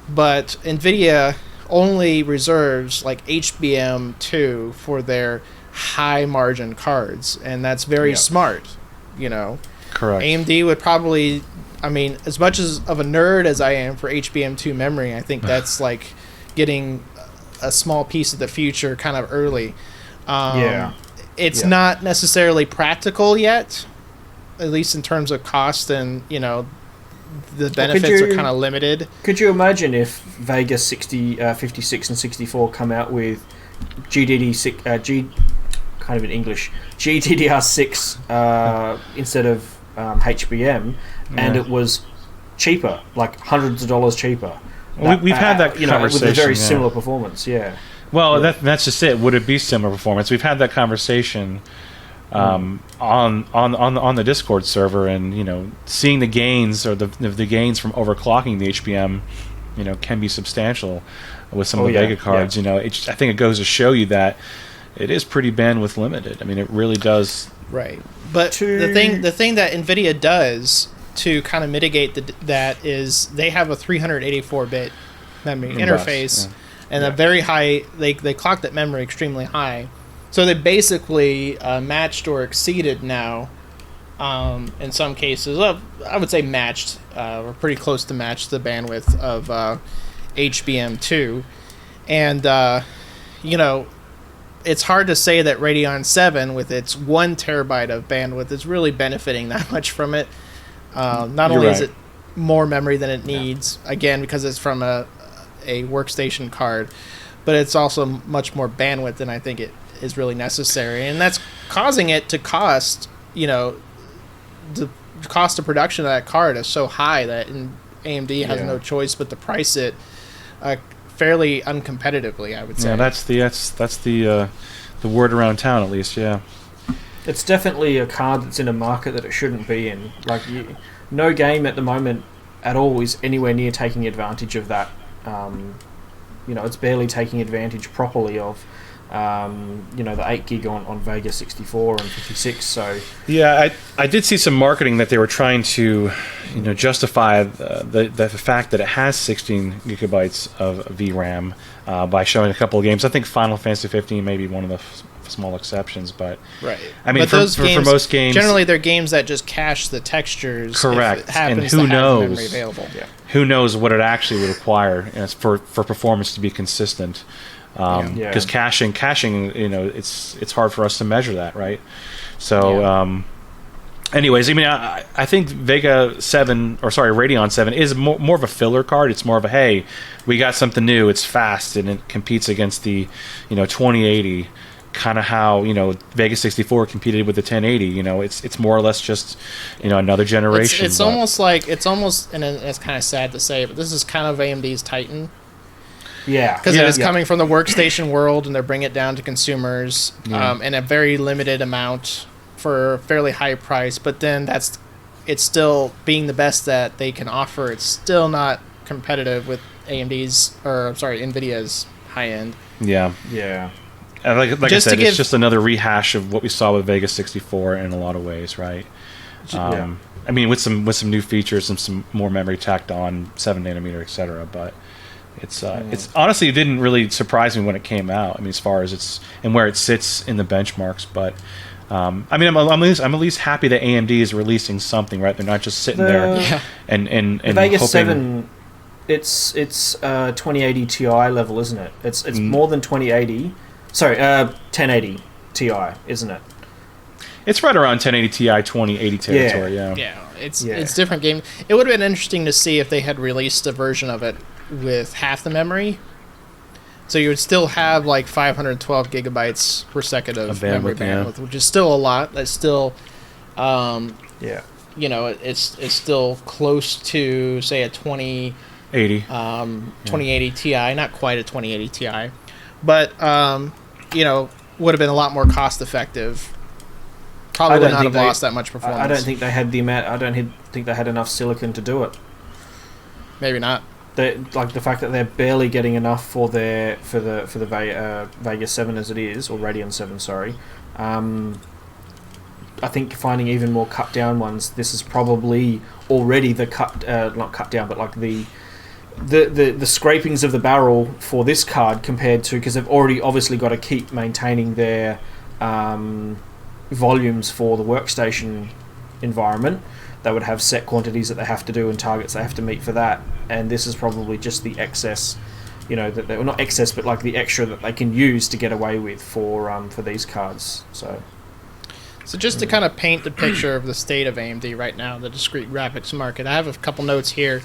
But NVIDIA only reserves HBM2 for their high margin cards, and that's very smart. Correct. AMD would probably, as much as of a nerd as I am for HBM2 memory, I think that's getting a small piece of the future kind of early. It's Yeah. not necessarily practical yet, at least in terms of cost, and the benefits are kind of limited. Could you imagine if Vega 56 and 64 come out with GDDR6 instead of HBM, and it was cheaper, like hundreds of dollars cheaper? We've had that conversation with a very similar performance. Yeah. Well, that's just it. Would it be similar performance? We've had that conversation on the Discord server, and seeing the gains or the gains from overclocking the HBM, can be substantial with some of the Vega cards. Yeah. I think it goes to show you that it is pretty bandwidth limited. I mean, it really does. Right, but the thing that NVIDIA does to kind of mitigate that is they have a 384-bit memory interface. Yeah. And a very high, they clock that memory extremely high. So they basically matched or exceeded now, in some cases, I would say matched, or pretty close to match the bandwidth of HBM2. And, it's hard to say that Radeon 7, with its 1 terabyte of bandwidth, is really benefiting that much from it. Not only is it more memory than it needs, again, because it's from a workstation card, but it's also much more bandwidth than I think it is really necessary, and that's causing it to cost. The cost of production of that card is so high that AMD has no choice but to price it fairly uncompetitively, I would say. Yeah, that's the word around town, at least. Yeah, it's definitely a card that's in a market that it shouldn't be in. Like, no game at the moment at all is anywhere near taking advantage of that. It's barely taking advantage properly of the 8 gig on Vega 64 and 56. So yeah, I did see some marketing that they were trying to justify the fact that it has 16 gigabytes of VRAM by showing a couple of games. I think Final Fantasy 15 may be one of the small exceptions, but right. I mean, for most games, generally they're games that just cache the textures. Correct, if it happens and who to have knows? memory available. Yeah. Who knows what it actually would require for performance to be consistent? Because caching, it's hard for us to measure that, right? So, anyways, I mean, I think Radeon 7 is more of a filler card. It's more of a, hey, we got something new. It's fast and it competes against the 2080. Kind of how Vega 64 competed with the 1080. It's more or less just another generation. It's almost, and it's kind of sad to say, but this is kind of AMD's Titan. Yeah, because it is coming from the workstation world, and they're bringing it down to consumers in a very limited amount for a fairly high price. But then it's still being the best that they can offer. It's still not competitive with NVIDIA's high end. Yeah. Like I said, it's just another rehash of what we saw with Vega 64 in a lot of ways, right? I mean, with some new features and some more memory tacked on, 7 nanometer, etc. But it's honestly, it didn't really surprise me when it came out. I mean, as far as where it sits in the benchmarks, but I mean, I'm at least happy that AMD is releasing something, right? They're not just sitting there and Vega hoping. 7. It's 2080 Ti level, isn't it? It's more than 2080. Sorry, 1080 Ti, isn't it? It's right around 1080 Ti, 2080 territory. Yeah, it's different game. It would have been interesting to see if they had released a version of it with half the memory. So you would still have like 512 gigabytes per second of memory bandwidth, which is still a lot. That's still, it's still close to, say, a 2080 Ti, not quite a 2080 Ti, but would have been a lot more cost effective. Probably would not have lost that much performance. I don't think they had I don't think they had enough silicon to do it. Maybe not. Like the fact that they're barely getting enough for the Vega 7 as it is, or Radeon 7, sorry. I think finding even more cut down ones. This is probably already the not cut down, but like the scrapings of the barrel for this card compared to, because they've already obviously got to keep maintaining their volumes for the workstation environment. They would have set quantities that they have to do and targets they have to meet for that, and this is probably just the excess that they're not excess, but like the extra that they can use to get away with for these cards. So just to kind of paint the picture of the state of AMD right now, the discrete graphics market, I have a couple notes here.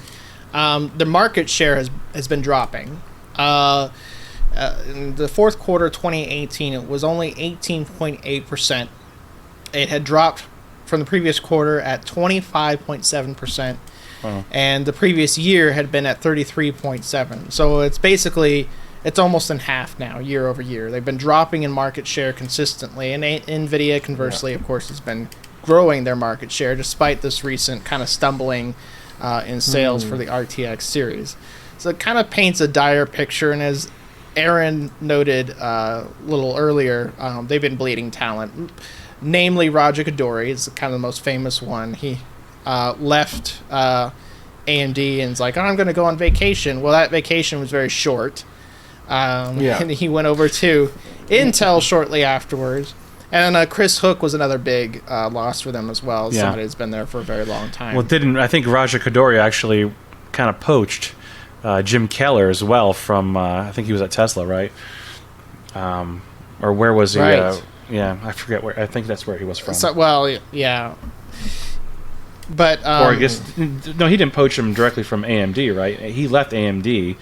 The market share has been dropping. In the fourth quarter 2018, it was only 18.8%. It had dropped from the previous quarter at 25.7%. Wow. And the previous year had been at 33.7%. So it's almost in half now, year over year. They've been dropping in market share consistently, and NVIDIA, conversely, of course, has been growing their market share despite this recent kind of stumbling in sales for the RTX series. So it kind of paints a dire picture, and as Aaron noted a little earlier, they've been bleeding talent. Namely, Raja Koduri is kind of the most famous one. He left AMD and is like, I'm going to go on vacation. Well, that vacation was very short. And he went over to Intel shortly afterwards. And Chris Hook was another big loss for them as well. Yeah. Somebody who's been there for a very long time. Well, I think Raja Koduri actually kind of poached Jim Keller as well from, I think he was at Tesla, right? Or where was he? Right. Yeah, I forget where. I think that's where he was from. Yeah. But or I guess no, he didn't poach him directly from AMD, right? He left AMD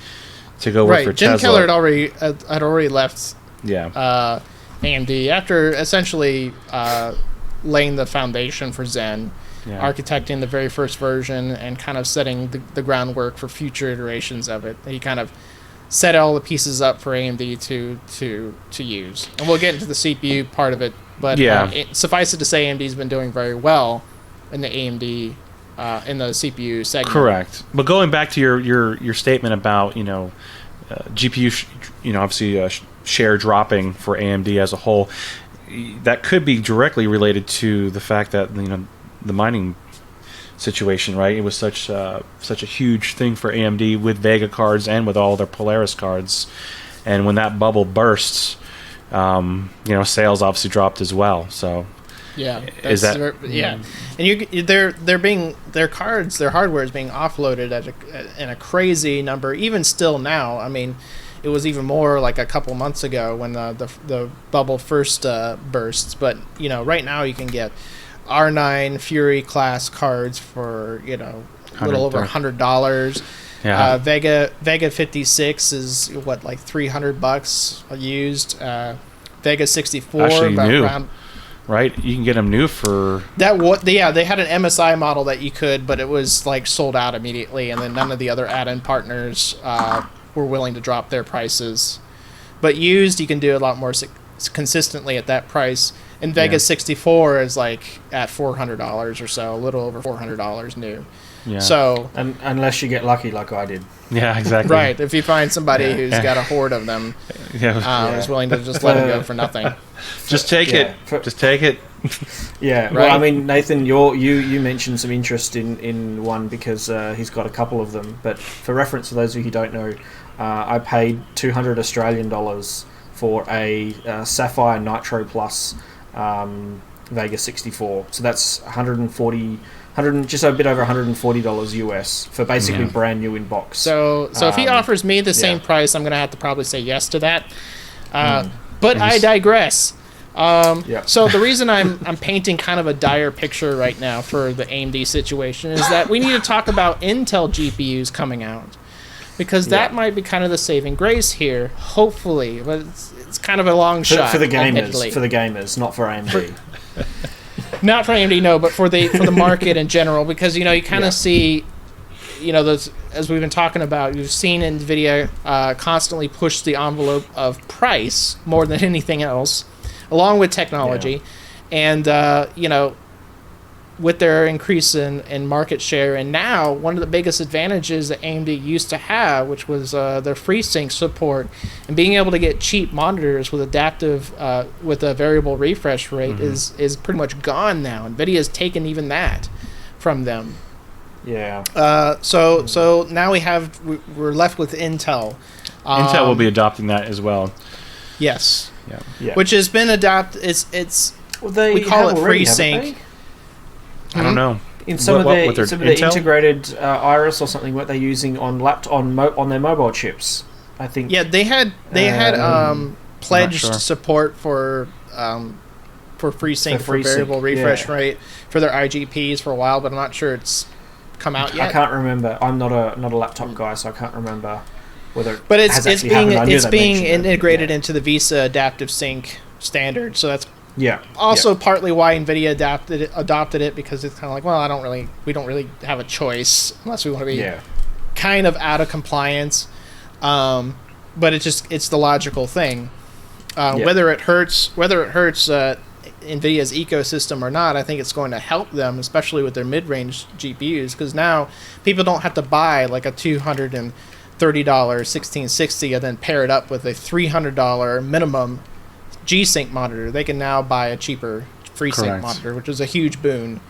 to go work for Jim Tesla. Jim Keller had already left. Yeah. AMD after essentially laying the foundation for Zen, architecting the very first version, and kind of setting the groundwork for future iterations of it. He kind of set all the pieces up for AMD to use, and we'll get into the CPU part of it. But suffice it to say, AMD's been doing very well in the AMD in the CPU segment. Correct. But going back to your statement about GPU, obviously share dropping for AMD as a whole, that could be directly related to the fact that the mining situation, right? It was such a huge thing for AMD with Vega cards and with all their Polaris cards, and when that bubble bursts, sales obviously dropped as well. So and their cards, their hardware is being offloaded in a crazy number. Even still now, I mean, it was even more like a couple months ago when the bubble first bursts. But right now you can get R9 Fury class cards for a little over $100. Yeah. Vega 56 is like $300 used. Vega 64 actually new, right? You can get them new for that. They had an MSI model that you could, but it was like sold out immediately, and then none of the other add-in partners were willing to drop their prices. But used, you can do a lot more consistently at that price. And Vega 64 is like at $400 or so, a little over $400 new. Yeah. So, unless you get lucky like I did. Yeah, exactly. Right. If you find somebody who's got a horde of them, who's willing to just let them go for nothing. Just take it. Just take it. Yeah. Right. Well, I mean, Nathan, you mentioned some interest in one because he's got a couple of them. But for reference, for those of you who don't know, I paid $200 Australian for a Sapphire Nitro Plus Vega 64. So that's just a bit over $140 US for basically brand new in box. So if he offers me the same price, I'm going to have to probably say yes to that. But I digress. So the reason I'm painting kind of a dire picture right now for the AMD situation is that we need to talk about Intel GPUs coming out, because that might be kind of the saving grace here, hopefully. But it's kind of a long shot for the gamers. Admittedly. For the gamers, not for AMD. Not for AMD, no, but for the market in general, because you kind of see, those, as we've been talking about, you've seen NVIDIA constantly push the envelope of price more than anything else, along with technology, and with their increase in market share, and now one of the biggest advantages that AMD used to have, which was their FreeSync support and being able to get cheap monitors with adaptive with a variable refresh rate is pretty much gone now. NVIDIA's taken even that from them. Yeah. So now we're left with Intel. Intel will be adopting that as well. Yes. Yeah. Which has been adopted. We call it FreeSync. I don't know. In some of the integrated Iris or something, what they're using on their mobile chips. I think. Yeah, they had pledged support for FreeSync for variable refresh rate for their IGPs for a while, but I'm not sure it's come out yet. I can't remember. I'm not a laptop guy, so I can't remember whether. But it's being integrated into the VESA Adaptive Sync standard, so that's also partly why NVIDIA adopted it, because it's kind of like, well, we don't really have a choice unless we want to be kind of out of compliance. But it's the logical thing. Whether it hurts NVIDIA's ecosystem or not, I think it's going to help them, especially with their mid-range GPUs, because now people don't have to buy like a $230 1660 and then pair it up with a $300 minimum G-Sync monitor. They can now buy a cheaper FreeSync monitor, which is a huge boon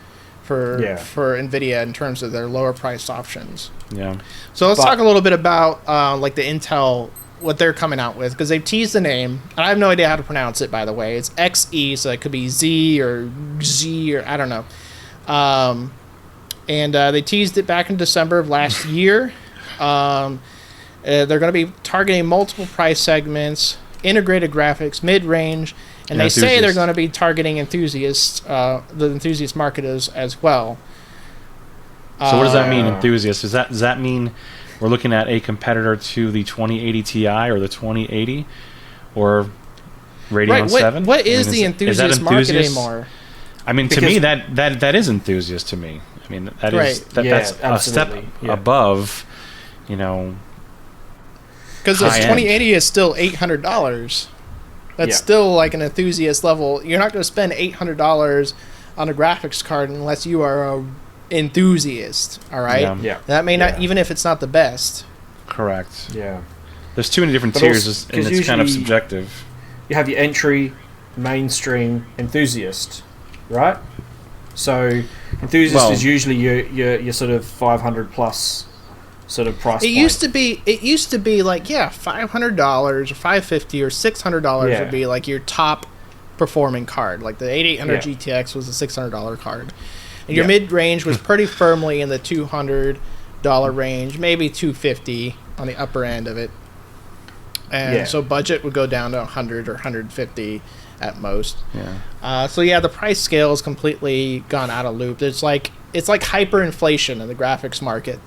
for NVIDIA in terms of their lower priced options. Yeah. So let's talk a little bit about like the Intel, what they're coming out with, because they've teased the name, and I have no idea how to pronounce it, by the way. It's XE, so it could be Z or Z or I don't know. And they teased it back in December of last year. They're going to be targeting multiple price segments, integrated graphics, mid-range, and they say they're going to be targeting enthusiasts, the enthusiast market as well. So what does that mean, enthusiasts? Does that mean we're looking at a competitor to the 2080 Ti or the 2080 or Radeon 7? What is the enthusiast market anymore? I mean, to me, that is enthusiast to me. I mean, that's a step above, because the 2080 is still $800. That's still like an enthusiast level. You're not going to spend $800 on a graphics card unless you are a enthusiast. All right. Yeah. That may not, even if it's not the best. Correct. Yeah. There's too many different tiers, and it's kind of subjective. You have your entry, mainstream, enthusiast, right? So enthusiast is usually your sort of 500 plus sort of price point. It used to be like $500 or $550 or $600 would be like your top performing card. Like the 8800 GTX was a $600 card. And your mid-range was pretty firmly in the $200 range, maybe $250 on the upper end of it. And so budget would go down to $100 or $150 at most. Yeah. The price scale is completely gone out of loop. It's like hyperinflation in the graphics market.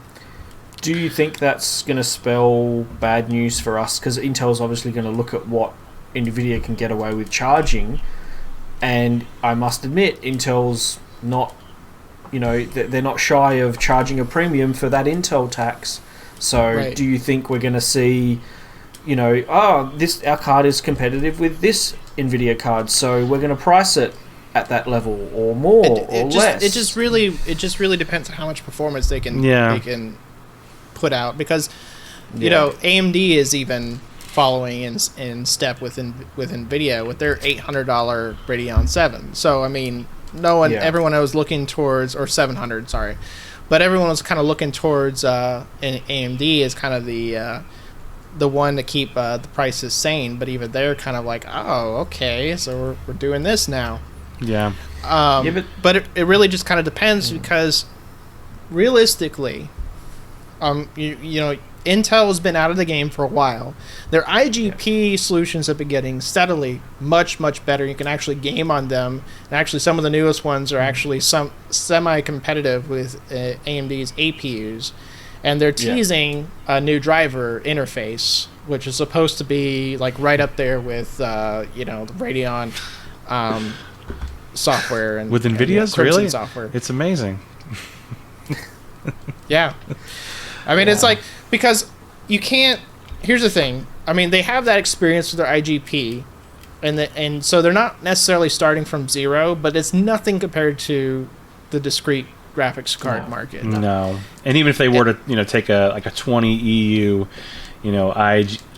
Do you think that's going to spell bad news for us? Because Intel's obviously going to look at what NVIDIA can get away with charging. And I must admit, Intel's not, they're not shy of charging a premium for that Intel tax. So do you think we're going to see, our card is competitive with this NVIDIA card, so we're going to price it at that level or more or less? It just really depends on how much performance they can put out, because AMD is even following in step with NVIDIA with their $800 Radeon 7. So I mean, everyone was looking towards, or 700, sorry, but everyone was kind of looking towards AMD as kind of the one to keep the prices sane. But even they're kind of like, oh, okay, so we're doing this now. Yeah. But it really just kind of depends, because realistically, Intel has been out of the game for a while. Their IGP solutions have been getting steadily much, much better. You can actually game on them. And actually, some of the newest ones are actually some semi-competitive with AMD's APUs. And they're teasing a new driver interface, which is supposed to be like right up there with the Radeon software and with NVIDIA's really software. It's amazing. Yeah. I mean, it's like, because you can't. Here's the thing. I mean, they have that experience with their IGP, and so they're not necessarily starting from zero, but it's nothing compared to the discrete graphics card market. No, and even if they were to take a 20 EU,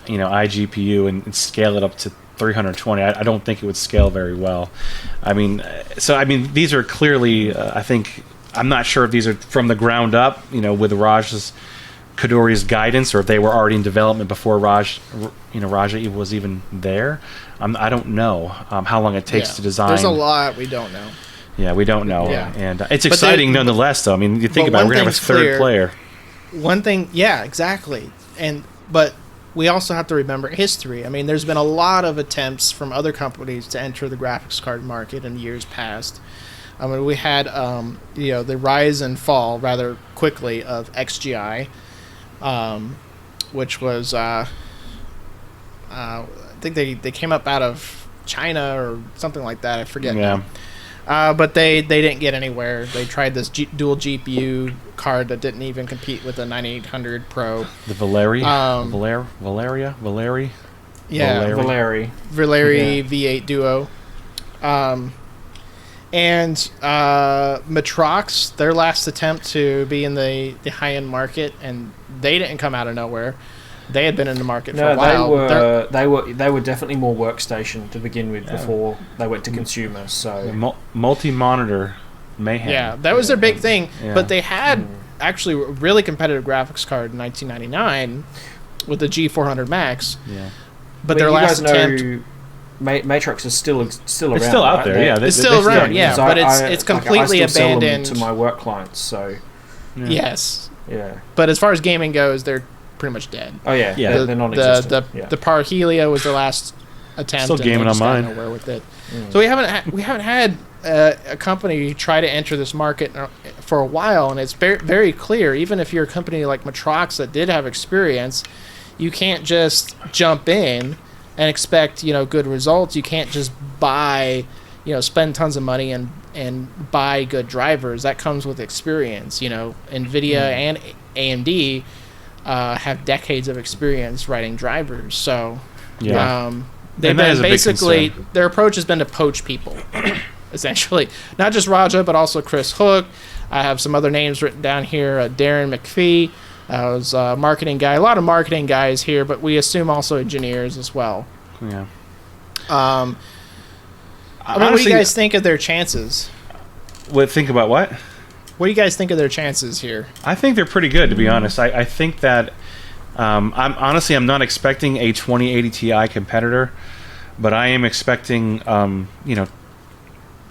iGPU and scale it up to 320, I don't think it would scale very well. I mean, these are clearly, I think, I'm not sure if these are from the ground up, with Kadori's guidance, or if they were already in development before Raja was even there. I don't know how long it takes to design. There's a lot we don't know. Yeah, we don't know, and it's exciting nonetheless. Though, I mean, you think about it, we're gonna have a third player. One thing, yeah, exactly, but we also have to remember history. I mean, there's been a lot of attempts from other companies to enter the graphics card market in years past. I mean, we had the rise and fall rather quickly of XGI, which was I think they came up out of China or something like that. I forget. Yeah. But they didn't get anywhere. They tried this dual GPU card that didn't even compete with the 9800 Pro. The Valeri? Valeri. Yeah. Valeri V8 Duo. And Matrox, their last attempt to be in the high-end market, and they didn't come out of nowhere. They had been in the market for a while. They were definitely more workstation to begin with before they went to consumer. So multi-monitor mayhem. Yeah, that was their big thing. Yeah. But they had actually a really competitive graphics card in 1999 with the G400 Max. Yeah. But their last attempt, Matrix is still around. It's still out there. Yeah, it's still around. Yeah, but it's completely abandoned to my work clients. So yes. Yeah. But as far as gaming goes, they're pretty much dead. Oh yeah, they're non-existent. The Parhelia was the last attempt. Still gaming on mine. Nowhere with it. So we haven't had a company try to enter this market for a while, and it's very, very clear. Even if you're a company like Matrox that did have experience, you can't just jump in and expect good results. You can't just buy, spend tons of money and buy good drivers. That comes with experience. NVIDIA and AMD have decades of experience writing drivers. So they've been basically, their approach has been to poach people, essentially. Not just Raja, but also Chris Hook. I have some other names written down here. Darren McPhee was a marketing guy. A lot of marketing guys here, but we assume also engineers as well. Yeah. Honestly, what do you guys think of their chances? Think about what? What do you guys think of their chances here? I think they're pretty good, to be honest. I think that I'm not expecting a 2080 Ti competitor, but I am expecting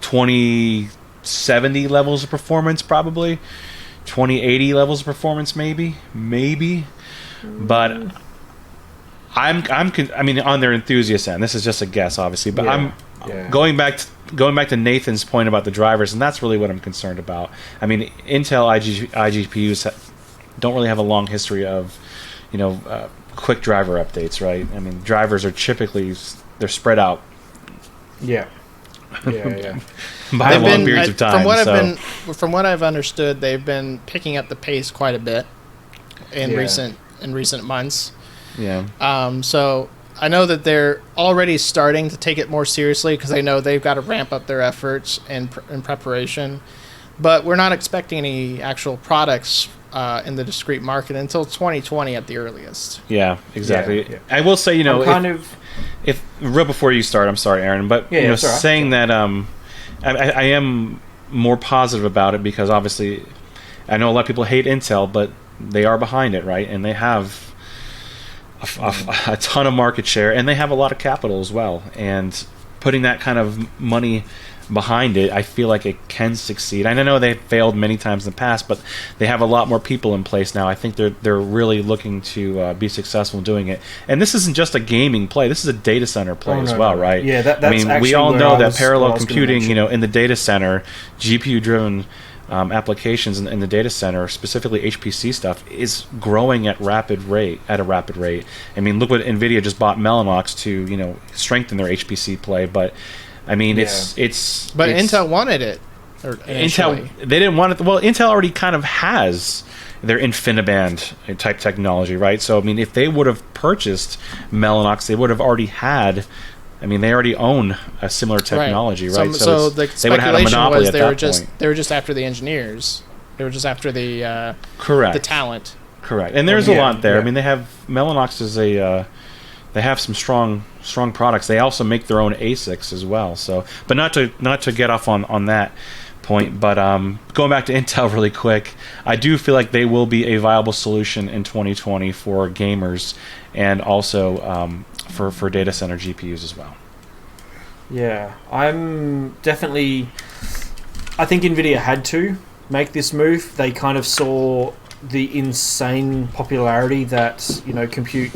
2070 levels of performance, probably 2080 levels of performance, maybe. But on their enthusiast end. This is just a guess, obviously, but I'm going back to Nathan's point about the drivers, and that's really what I'm concerned about. I mean, Intel iGPUs don't really have a long history of, quick driver updates, right? I mean, drivers are typically they're spread out. Yeah. By long periods of time. From what I've understood, they've been picking up the pace quite a bit in recent months. Yeah. So I know that they're already starting to take it more seriously because they know they've got to ramp up their efforts in preparation. But we're not expecting any actual products in the discrete market until 2020 at the earliest. Yeah, exactly. Yeah. I will say, if real before you start, I'm sorry, Aaron, but saying that I am more positive about it because obviously I know a lot of people hate Intel, but they are behind it, right? And they have a ton of market share, and they have a lot of capital as well. And putting that kind of money behind it, I feel like it can succeed. And I know they've failed many times in the past, but they have a lot more people in place now. I think they're really looking to be successful in doing it. And this isn't just a gaming play; this is a data center play as well, right? Yeah, that's we all know that parallel computing, in the data center, GPU-driven applications in the data center, specifically HPC stuff, is growing at a rapid rate. I mean, look what NVIDIA just bought Mellanox to strengthen their HPC play, but. I mean, But Intel wanted it. Intel, they didn't want it. Well, Intel already kind of has their InfiniBand type technology, right? So, I mean, if they would have purchased Mellanox, they would have already had. I mean, they already own a similar technology, right? So the speculation was they were just after the engineers. They were just after the the talent. Correct, and there's a lot there. Yeah. I mean, they have Mellanox is they have some strong products. They also make their own ASICs as well. So, but not to get off on that point. But going back to Intel really quick, I do feel like they will be a viable solution in 2020 for gamers and also for data center GPUs as well. Yeah, I think NVIDIA had to make this move. They kind of saw the insane popularity that compute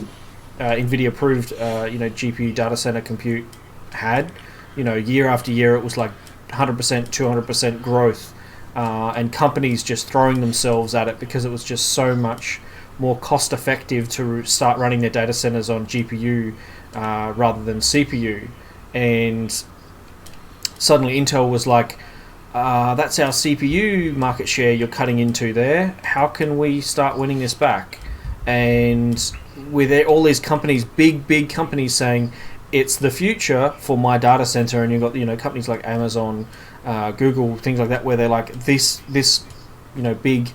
NVIDIA approved GPU data center compute had. Year after year it was like 100%, 200% growth, and companies just throwing themselves at it because it was just so much more cost effective to start running their data centers on GPU rather than CPU. And suddenly Intel was like, that's our CPU market share you're cutting into there. How can we start winning this back? And with all these companies, big companies saying it's the future for my data center, and you've got companies like Amazon, Google, things like that, where they're like this big.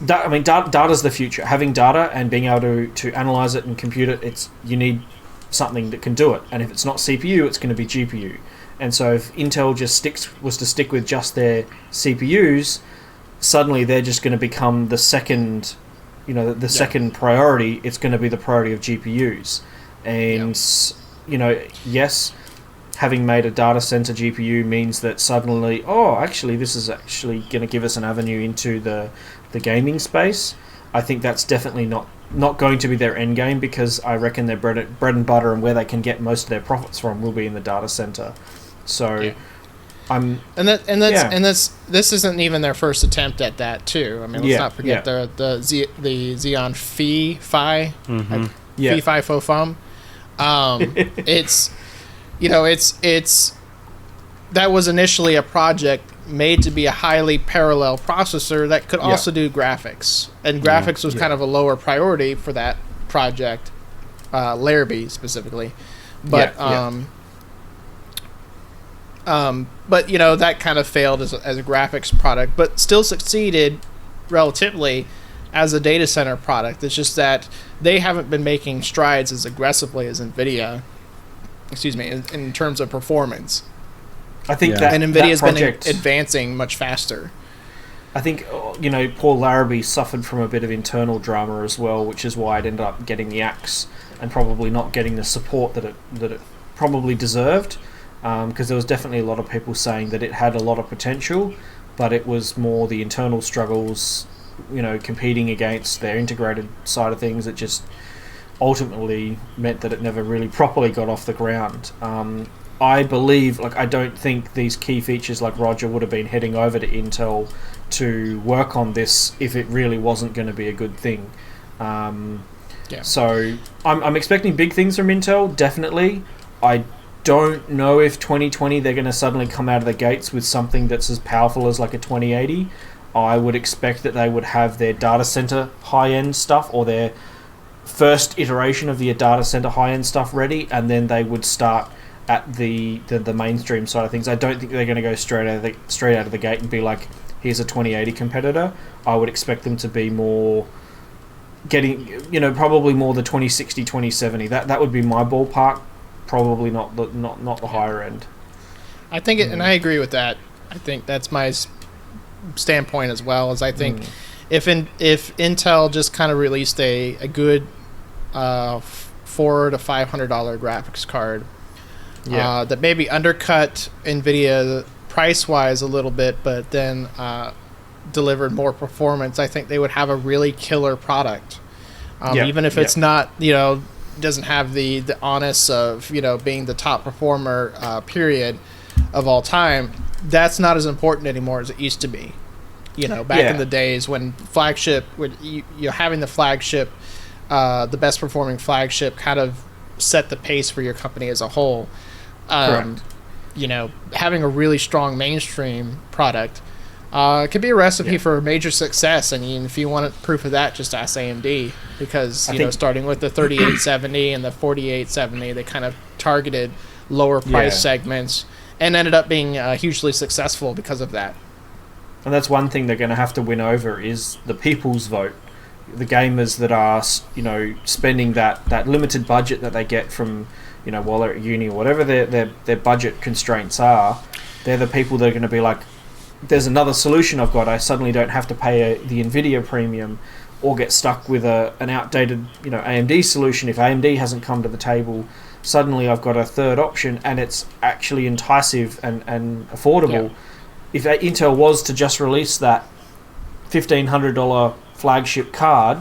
Data's the future. Having data and being able to analyze it and compute it, you need something that can do it. And if it's not CPU, it's going to be GPU. And so if Intel was to stick with just their CPUs, suddenly they're just going to become the second, second priority. It's going to be the priority of GPUs. And, yes, having made a data center GPU means that suddenly, this is actually going to give us an avenue into the gaming space. I think that's definitely not going to be their end game, because I reckon their bread and butter and where they can get most of their profits from will be in the data center. So, this isn't even their first attempt at that too. I mean, let's not forget the Xeon Phi Phi Fo Fum. It's that was initially a project made to be a highly parallel processor that could also do graphics, and graphics was kind of a lower priority for that project, Larrabee specifically, but that kind of failed as a graphics product, but still succeeded relatively as a data center product. It's just that they haven't been making strides as aggressively as NVIDIA, in terms of performance. I think that NVIDIA's project been advancing much faster. I think Paul Larrabee suffered from a bit of internal drama as well, which is why it ended up getting the axe and probably not getting the support that it probably deserved. Because there was definitely a lot of people saying that it had a lot of potential, but it was more the internal struggles, competing against their integrated side of things that just ultimately meant that it never really properly got off the ground. I believe, I don't think these key features like Roger would have been heading over to Intel to work on this if it really wasn't going to be a good thing. So I'm expecting big things from Intel, definitely. I don't know if 2020 they're going to suddenly come out of the gates with something that's as powerful as like a 2080. I would expect that they would have their data center high-end stuff, or their first iteration of the data center high-end stuff ready, and then they would start at the mainstream side of things. I don't think they're going to go straight out of the gate and be like, here's a 2080 competitor. I would expect them to be more getting, probably more the 2060, 2070. That would be my ballpark. Probably not the higher end. I think and I agree with that. I think that's my standpoint as well. As I think if Intel just kind of released a good $400 to $500 graphics card, that maybe undercut NVIDIA price wise a little bit, but then delivered more performance, I think they would have a really killer product. Even if it's not, doesn't have the onus of being the top performer period of all time. That's not as important anymore as it used to be. Back in the days when having the flagship, the best performing flagship, kind of set the pace for your company as a whole. Having a really strong mainstream product could be a recipe for major success. I mean, if you want proof of that, just ask AMD, because starting with the 3870 and the 4870, they kind of targeted lower price segments and ended up being hugely successful because of that. And that's one thing they're going to have to win over, is the people's vote. The gamers that are, spending that limited budget that they get from, while they're at uni or whatever their budget constraints are, they're the people that are going to be like, there's another solution I've got. I suddenly don't have to pay the NVIDIA premium or get stuck with an outdated, AMD solution. If AMD hasn't come to the table, suddenly I've got a third option, and it's actually enticing and affordable. If Intel was to just release that $1,500 flagship card,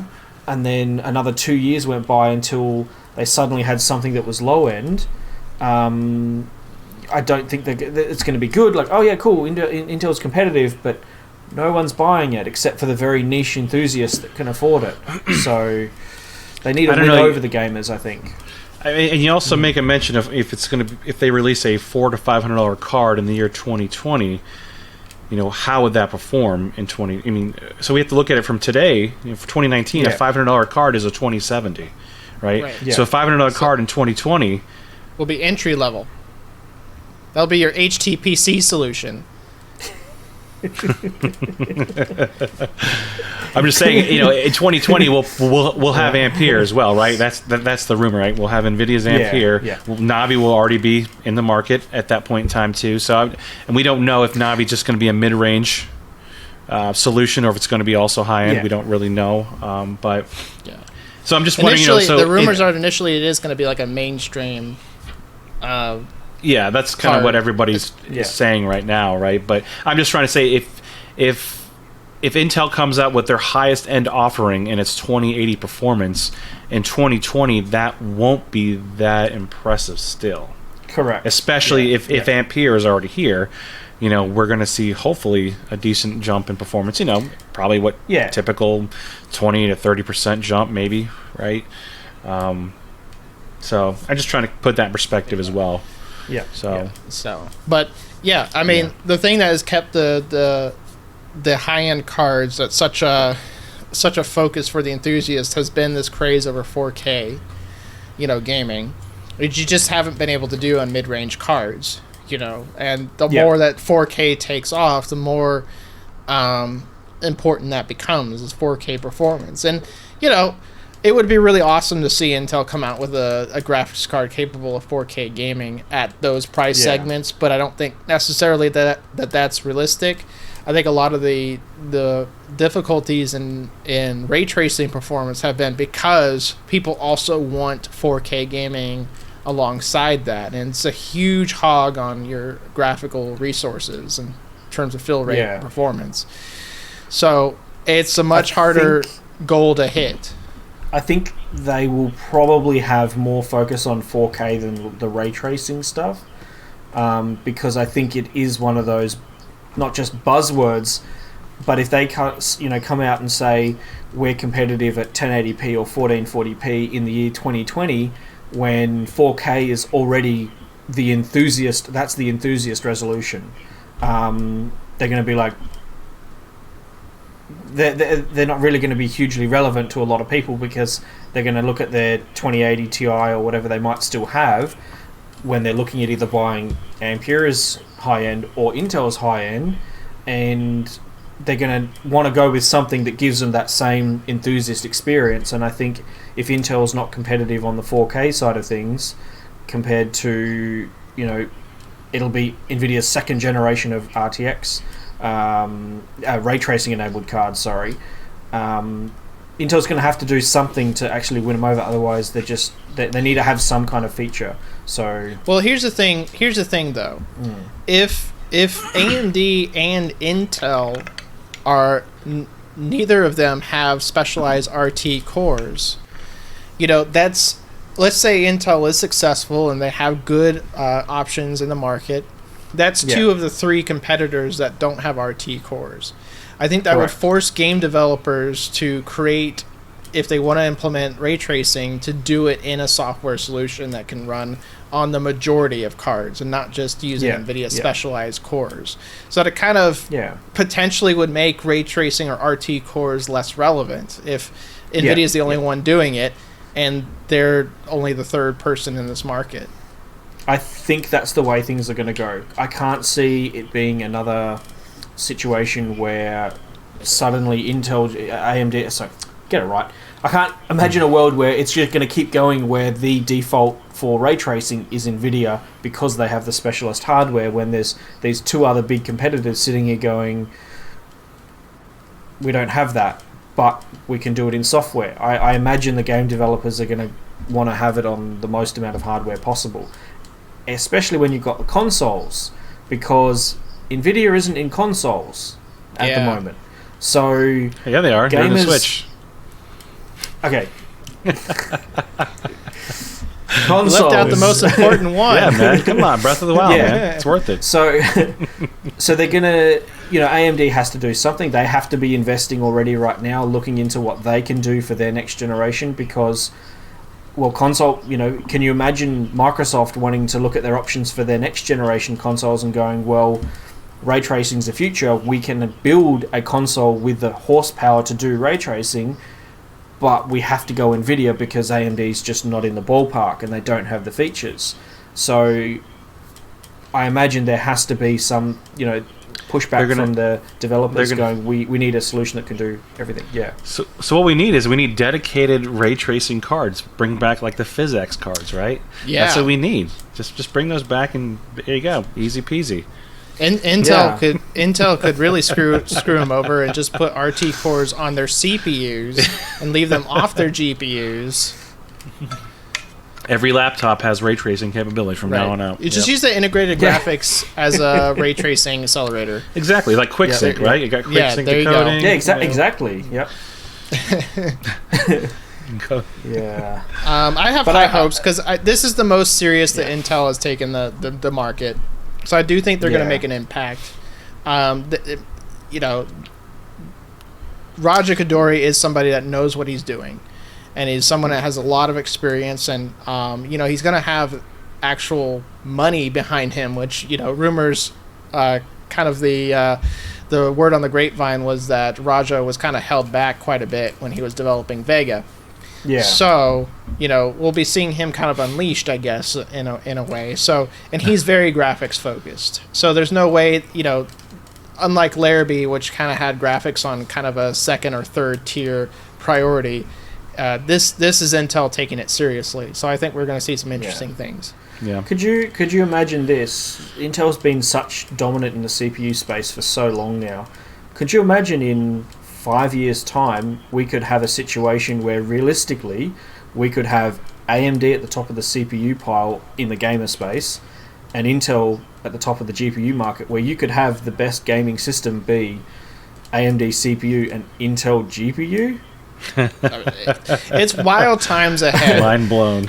and then another 2 years went by until they suddenly had something that was low end, I don't think that it's going to be good. Like, oh yeah, cool, Intel's competitive, but no one's buying it except for the very niche enthusiasts that can afford it. So they need to win over the gamers, I think. And you also make a mention of if they release a $400 to $500 card in the year 2020, how would that perform in 20? I mean, so we have to look at it from today. For 2019, a $500 card is a 2070, right? Yeah. So a $500 card in 2020 will be entry level. That'll be your HTPC solution. I'm just saying, in 2020 we'll have Ampere as well, right? That's the rumor, right? We'll have Nvidia's Ampere. Yeah. Navi will already be in the market at that point in time too. So, and we don't know if Navi's just going to be a mid-range solution or if it's going to be also high-end. Yeah. We don't really know, but yeah. So I'm just wondering. The rumors are initially it is going to be like a mainstream. Yeah, that's kind of what everybody's saying right now, right? But I'm just trying to say if Intel comes out with their highest end offering and its 2080 performance in 2020, that won't be that impressive still. Correct. Especially if Ampere is already here, we're going to see hopefully a decent jump in performance. Probably what typical 20 to 30% jump, maybe, right? So I'm just trying to put that in perspective as well. Yeah. But yeah, I mean, the thing that has kept the high-end cards at such a focus for the enthusiast has been this craze over 4K, gaming, which you just haven't been able to do on mid-range cards, and the more that 4K takes off, the more important that becomes is 4K performance. And it would be really awesome to see Intel come out with a graphics card capable of 4K gaming at those price segments, but I don't think necessarily that's realistic. I think a lot of the difficulties in ray tracing performance have been because people also want 4K gaming alongside that, and it's a huge hog on your graphical resources in terms of fill rate performance. So it's a much harder goal to hit. I think they will probably have more focus on 4K than the ray tracing stuff, because I think it is one of those not just buzzwords, but if they come out and say we're competitive at 1080p or 1440p in the year 2020, when 4K is already the enthusiast resolution, they're going to be like, they're not really going to be hugely relevant to a lot of people because they're going to look at their 2080 Ti or whatever they might still have when they're looking at either buying Ampere's high-end or Intel's high-end, and they're going to want to go with something that gives them that same enthusiast experience. And I think if Intel's not competitive on the 4K side of things compared to, it'll be NVIDIA's second generation of RTX ray tracing enabled cards, Intel's going to have to do something to actually win them over. Otherwise, they need to have some kind of feature. So, well, here's the thing though. If AMD and Intel are neither of them have specialized RT cores, that's, let's say Intel is successful and they have good options in the market. That's two of the three competitors that don't have RT cores. I think that would force game developers to create, if they want to implement ray tracing, to do it in a software solution that can run on the majority of cards and not just using NVIDIA specialized cores. So that it kind of potentially would make ray tracing or RT cores less relevant if NVIDIA is the only one doing it and they're only the third person in this market. I think that's the way things are going to go. I can't see it being another situation where suddenly AMD... Sorry, get it right. I can't imagine a world where it's just going to keep going where the default for ray tracing is NVIDIA because they have the specialist hardware, when there's these two other big competitors sitting here going, we don't have that, but we can do it in software. I imagine the game developers are going to want to have it on the most amount of hardware possible, especially when you've got the consoles, because NVIDIA isn't in consoles at the moment. So yeah, they are. They're in the Switch. Okay. You left out the most important one. Yeah, man. Come on, Breath of the Wild, man. It's worth it. So they're gonna, AMD has to do something. They have to be investing already right now, looking into what they can do for their next generation. Because, console. Can you imagine Microsoft wanting to look at their options for their next generation consoles and going, well, ray tracing's the future. We can build a console with the horsepower to do ray tracing. But we have to go NVIDIA because AMD's just not in the ballpark and they don't have the features. So I imagine there has to be some, pushback from the developers going, we need a solution that can do everything. Yeah. So what we need dedicated ray tracing cards. Bring back like the PhysX cards, right? Yeah. That's what we need. Just bring those back and there you go. Easy peasy. Intel could really screw them over and just put RT cores on their CPUs and leave them off their GPUs. Every laptop has ray tracing capability from now on out. You just use the integrated graphics as a ray tracing accelerator. Exactly, like QuickSync, right? You got QuickSync decoding. Yeah, exactly. Yep. Yeah. I have high hopes because this is the most serious that Intel has taken the market. So I do think they're going to make an impact. Raja Kadori is somebody that knows what he's doing, and he's someone that has a lot of experience, and he's going to have actual money behind him. Which rumors, kind of the word on the grapevine was that Raja was kind of held back quite a bit when he was developing Vega. Yeah. So, we'll be seeing him kind of unleashed, I guess, in a way. So, and he's very graphics focused. So there's no way, unlike Larrabee, which kind of had graphics on kind of a second or third tier priority, this is Intel taking it seriously. So I think we're going to see some interesting things. Yeah. Could you imagine this? Intel's been such dominant in the CPU space for so long now. Could you imagine in 5 years' time, we could have a situation where realistically, we could have AMD at the top of the CPU pile in the gamer space, and Intel at the top of the GPU market, where you could have the best gaming system be AMD CPU and Intel GPU? It's wild times ahead. Mind blown.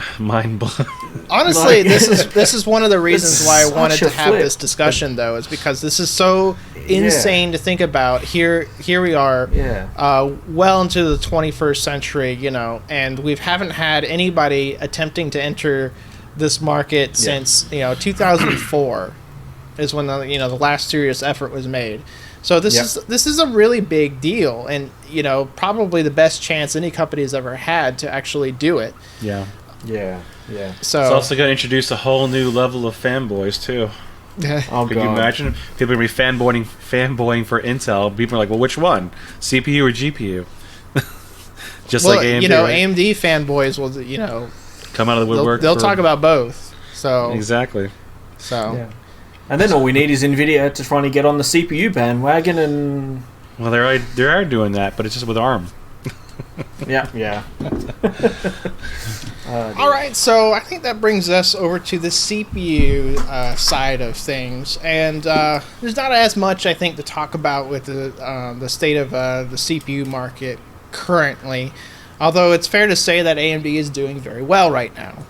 Honestly, this is one of the reasons why I wanted to have this discussion, though, is because this is so insane to think about. Here we are, well into the 21st century, and we haven't had anybody attempting to enter this market since 2004 is when the last serious effort was made. So this is a really big deal, and probably the best chance any company has ever had to actually do it. Yeah. It's So also going to introduce a whole new level of fanboys too. Could you imagine people going to be fanboying for Intel? People are like, well, which one, CPU or GPU? Just like AMD. Right? AMD fanboys will come out of the woodwork. They'll talk about both. So exactly. So. Yeah. And then all we need is NVIDIA to finally get on the CPU bandwagon and... Well, they are doing that, but it's just with ARM. Yeah. All right, so I think that brings us over to the CPU side of things. And there's not as much, I think, to talk about with the state of the CPU market currently. Although it's fair to say that AMD is doing very well right now.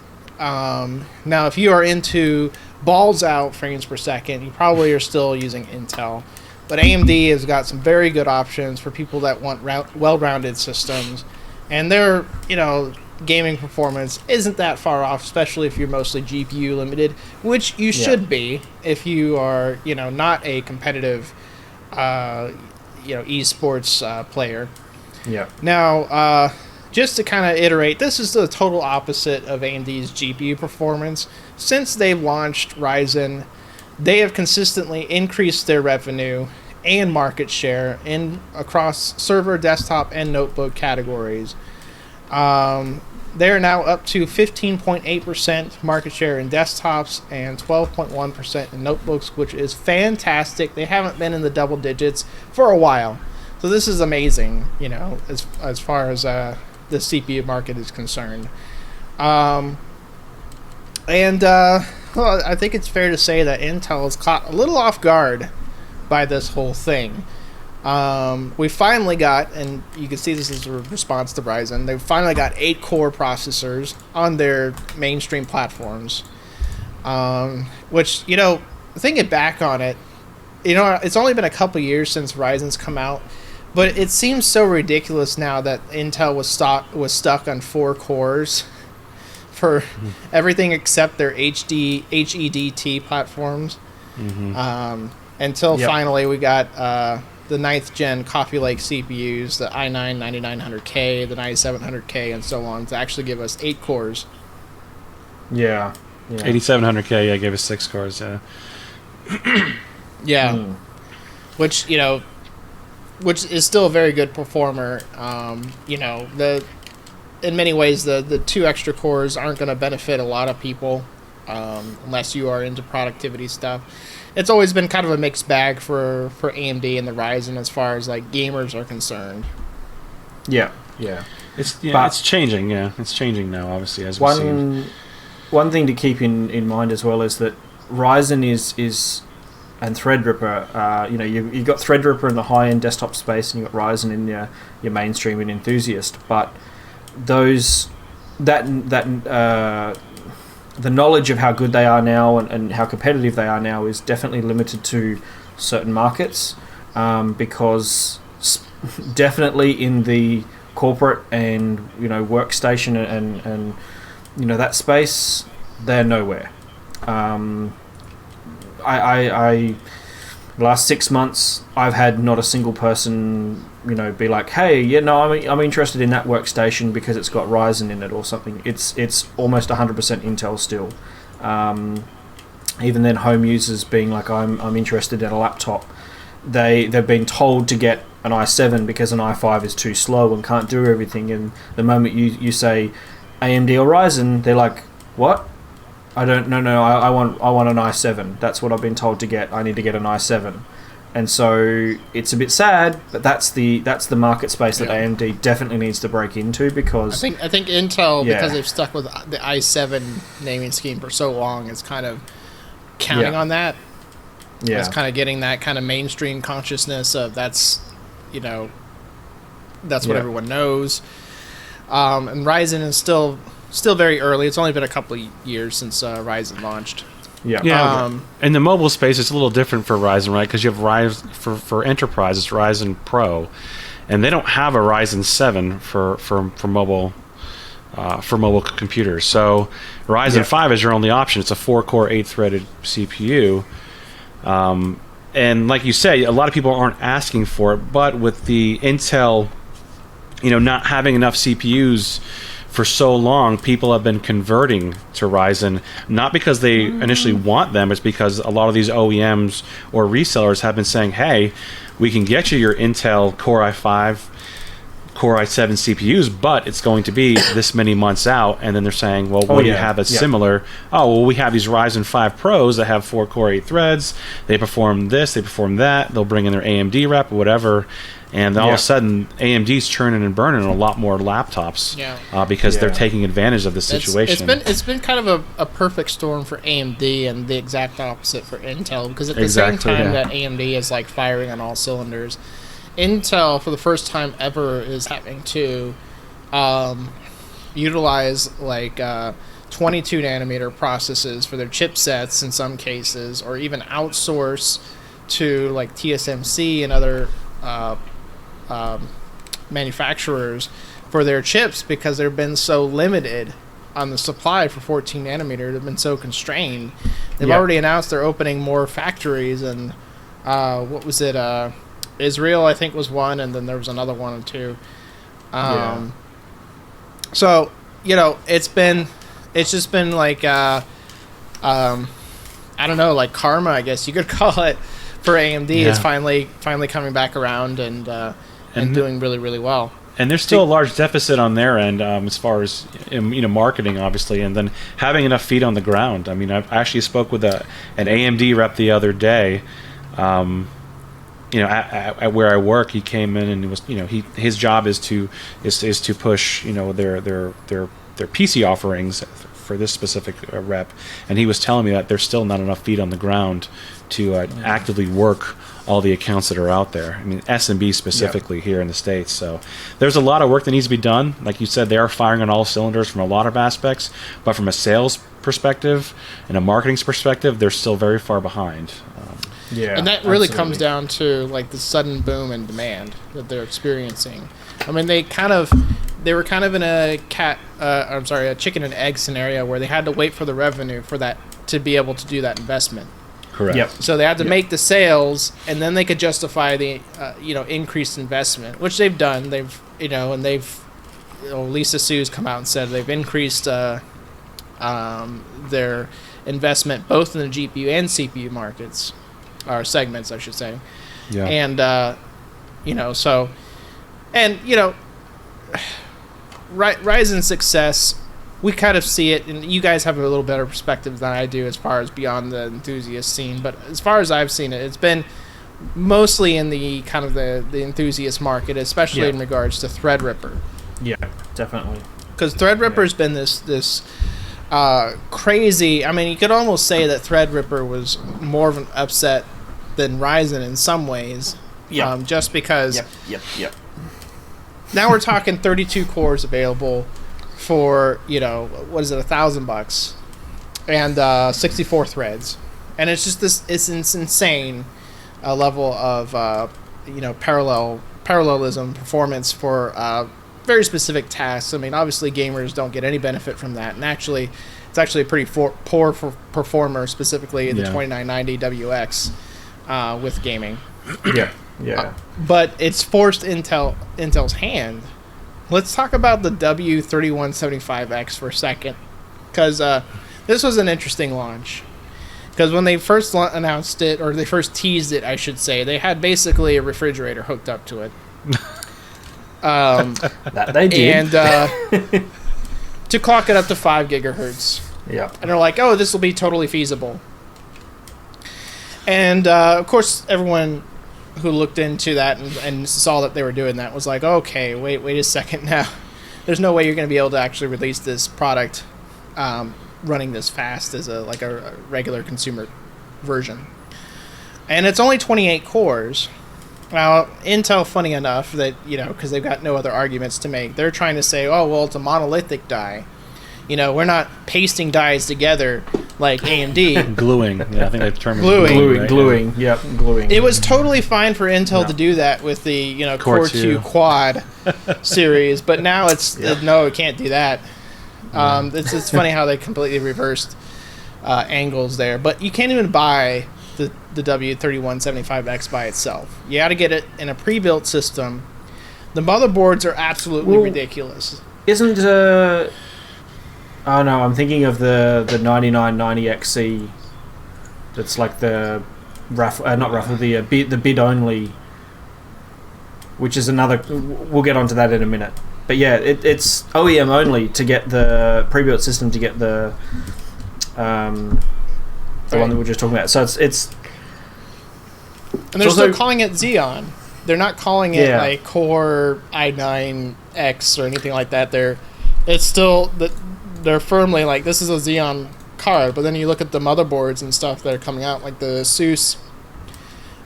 Now, if you are into balls out frames per second, you probably are still using Intel. But AMD has got some very good options for people that want well-rounded systems. And their, gaming performance isn't that far off, especially if you're mostly GPU limited, which you should be if you are, not a competitive, esports player. Yeah. Now, just to kind of iterate, this is the total opposite of AMD's GPU performance. Since they've launched Ryzen, they have consistently increased their revenue and market share across server, desktop, and notebook categories. They're now up to 15.8% market share in desktops and 12.1% in notebooks, which is fantastic. They haven't been in the double digits for a while. So this is amazing, as far as the CPU market is concerned. I think it's fair to say that Intel is caught a little off guard by this whole thing. We finally got, and you can see this is a response to Ryzen, they finally got 8-core processors on their mainstream platforms. Which, thinking back on it, it's only been a couple years since Ryzen's come out, but it seems so ridiculous now that Intel was stuck on 4 cores for everything except their HEDT platforms. Until finally we got the 9th gen Coffee Lake CPUs, the i9 9900K, the 9700K, and so on, to actually give us 8 cores. Yeah. 8700K, gave us 6 cores. Yeah. Which is still a very good performer. In many ways, the 2 extra cores aren't going to benefit a lot of people unless you are into productivity stuff. It's always been kind of a mixed bag for AMD and the Ryzen as far as like gamers are concerned. Yeah. It's changing. Yeah, it's changing now. Obviously, as we see. One thing to keep in mind as well is that Ryzen is and Threadripper. You've got Threadripper in the high end desktop space, and you've got Ryzen in your mainstream and enthusiast. But the knowledge of how good they are now and how competitive they are now is definitely limited to certain markets, because definitely in the corporate and workstation and that space, they're nowhere. I the last 6 months, I've had not a single person be like, hey, I'm interested in that workstation because it's got Ryzen in it or something. It's almost 100% Intel still. Even then, home users being like, I'm interested in a laptop, they've been told to get an i7 because an i5 is too slow and can't do everything. And the moment you say AMD or Ryzen, they're like, what? I don't know. I want an i7. That's what I've been told to get. I need to get an i7. And so it's a bit sad, but that's the market space that AMD definitely needs to break into, because I think Intel, because they've stuck with the i7 naming scheme for so long, is kind of counting on that. Yeah, it's kind of getting that kind of mainstream consciousness of that's what everyone knows. And Ryzen is still very early. It's only been a couple of years since Ryzen launched. Yeah. In the mobile space, it's a little different for Ryzen, right? Because you have Ryzen for enterprise, it's Ryzen Pro, and they don't have a Ryzen 7 for mobile computers. So Ryzen 5 is your only option. It's a 4-core, 8-threaded CPU. And like you say, a lot of people aren't asking for it, but with the Intel, not having enough CPUs for so long, people have been converting to Ryzen, not because they initially want them, it's because a lot of these OEMs or resellers have been saying, hey, we can get you your Intel Core i5, Core i7 CPUs, but it's going to be this many months out. And then they're saying, well, what do you have that's similar? Oh, well, we have these Ryzen 5 Pros that have 4-core, 8 threads. They perform this, they perform that. They'll bring in their AMD rep or whatever. And all of a sudden, AMD's churning and burning a lot more laptops because they're taking advantage of this situation. It's been kind of a perfect storm for AMD and the exact opposite for Intel, because at the same time that AMD is like firing on all cylinders, Intel, for the first time ever, is having to utilize like 22 nanometer processes for their chipsets in some cases, or even outsource to like TSMC and other manufacturers for their chips, because they've been so limited on the supply for 14 nanometer. They've been so constrained. They've already announced they're opening more factories, and what was it? Israel, I think, was one, and then there was another one or two. So it's just been like I don't know, like karma, I guess you could call it, for AMD. Is finally coming back around and doing really, really well. And there's still a large deficit on their end as far as marketing, obviously, and then having enough feet on the ground. I mean, I actually spoke with an AMD rep the other day. At where I work, he came in and he was, his job is to push, their PC offerings for this specific rep, and he was telling me that there's still not enough feet on the ground to actively work all the accounts that are out there. I mean, SMB specifically here in the States. So there's a lot of work that needs to be done. Like you said, they are firing on all cylinders from a lot of aspects, but from a sales perspective and a marketing perspective, they're still very far behind. And that really comes down to like the sudden boom in demand that they're experiencing. I mean, they were kind of in a a chicken and egg scenario where they had to wait for the revenue for that to be able to do that investment. Correct. Yep. So they had to make the sales, and then they could justify the increased investment, which they've done. Lisa Sue's come out and said they've increased their investment both in the GPU and CPU markets, or segments, I should say. Yeah. And Ryzen's success, we kind of see it, and you guys have a little better perspective than I do as far as beyond the enthusiast scene. But as far as I've seen it, it's been mostly in the kind of the enthusiast market, especially in regards to Threadripper. Yeah, definitely. Because Threadripper's been this crazy. I mean, you could almost say that Threadripper was more of an upset than Ryzen in some ways. Yeah. Just because. Yep. Now we're talking 32 cores available for, what is it, $1,000, and 64 threads, and it's just it's insane level of parallelism performance for very specific tasks. I mean, obviously gamers don't get any benefit from that, and actually it's actually a pretty poor performer, specifically in the 2990 WX with gaming. Yeah. But it's forced Intel's hand. Let's talk about the W3175X for a second, because this was an interesting launch. Because when they first announced it, or they first teased it, I should say, they had basically a refrigerator hooked up to it. That they did. And to clock it up to 5 gigahertz. Yeah. And they're like, oh, this will be totally feasible. And, of course, everyone who looked into that and saw that they were doing that was like, okay, wait a second now. There's no way you're going to be able to actually release this product running this fast as a regular consumer version. And it's only 28 cores. Now, Intel, funny enough, that, because they've got no other arguments to make, they're trying to say, oh, well, it's a monolithic die. We're not pasting dies together like AMD. Gluing. Yeah, I think they've termed Gluing. Yep, gluing. It was totally fine for Intel to do that with the Core 2 Quad series, but now it's no, it can't do that. It's funny how they completely reversed angles there, but you can't even buy the W3175X by itself. You got to get it in a pre-built system. The motherboards are absolutely ridiculous. Isn't oh no, I'm thinking of the 9990XC. That's like the the bid only, which is another. We'll get onto that in a minute. But yeah, it's OEM only to get the pre-built system to get the one that we were just talking about. So it's and they're still calling it Xeon. They're not calling it like Core i9X or anything like that. It's still they're firmly like, this is a Xeon card, but then you look at the motherboards and stuff that are coming out, like the ASUS,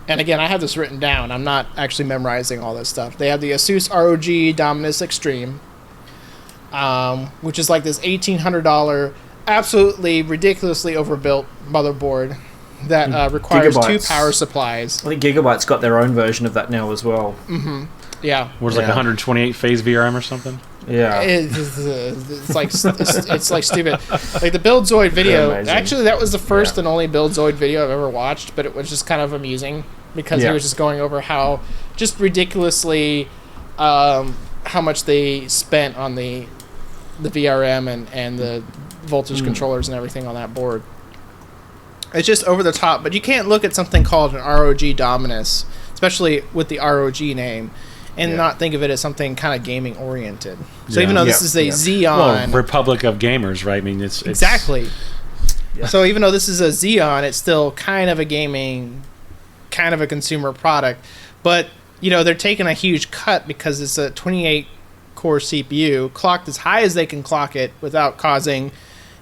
and again, I have this written down, I'm not actually memorizing all this stuff. They have the ASUS ROG Dominus Extreme, which is like this $1,800, absolutely ridiculously overbuilt motherboard that requires Gigabytes. 2 power supplies. I think Gigabyte's got their own version of that now as well. Mm-hmm. Yeah. Was like 128 phase VRM or something? Yeah, it's like stupid. Like the Buildzoid video. Actually, that was the first and only Buildzoid video I've ever watched, but it was just kind of amusing because he was just going over how just ridiculously how much they spent on the VRM and the voltage controllers and everything on that board. It's just over the top, but you can't look at something called an ROG Dominus, especially with the ROG name, and not think of it as something kind of gaming oriented. So even though this is a Xeon, Republic of Gamers, right? I mean, it's exactly. Yeah. So even though this is a Xeon, it's still kind of a gaming, kind of a consumer product. But they're taking a huge cut because it's a 28 core CPU clocked as high as they can clock it without causing,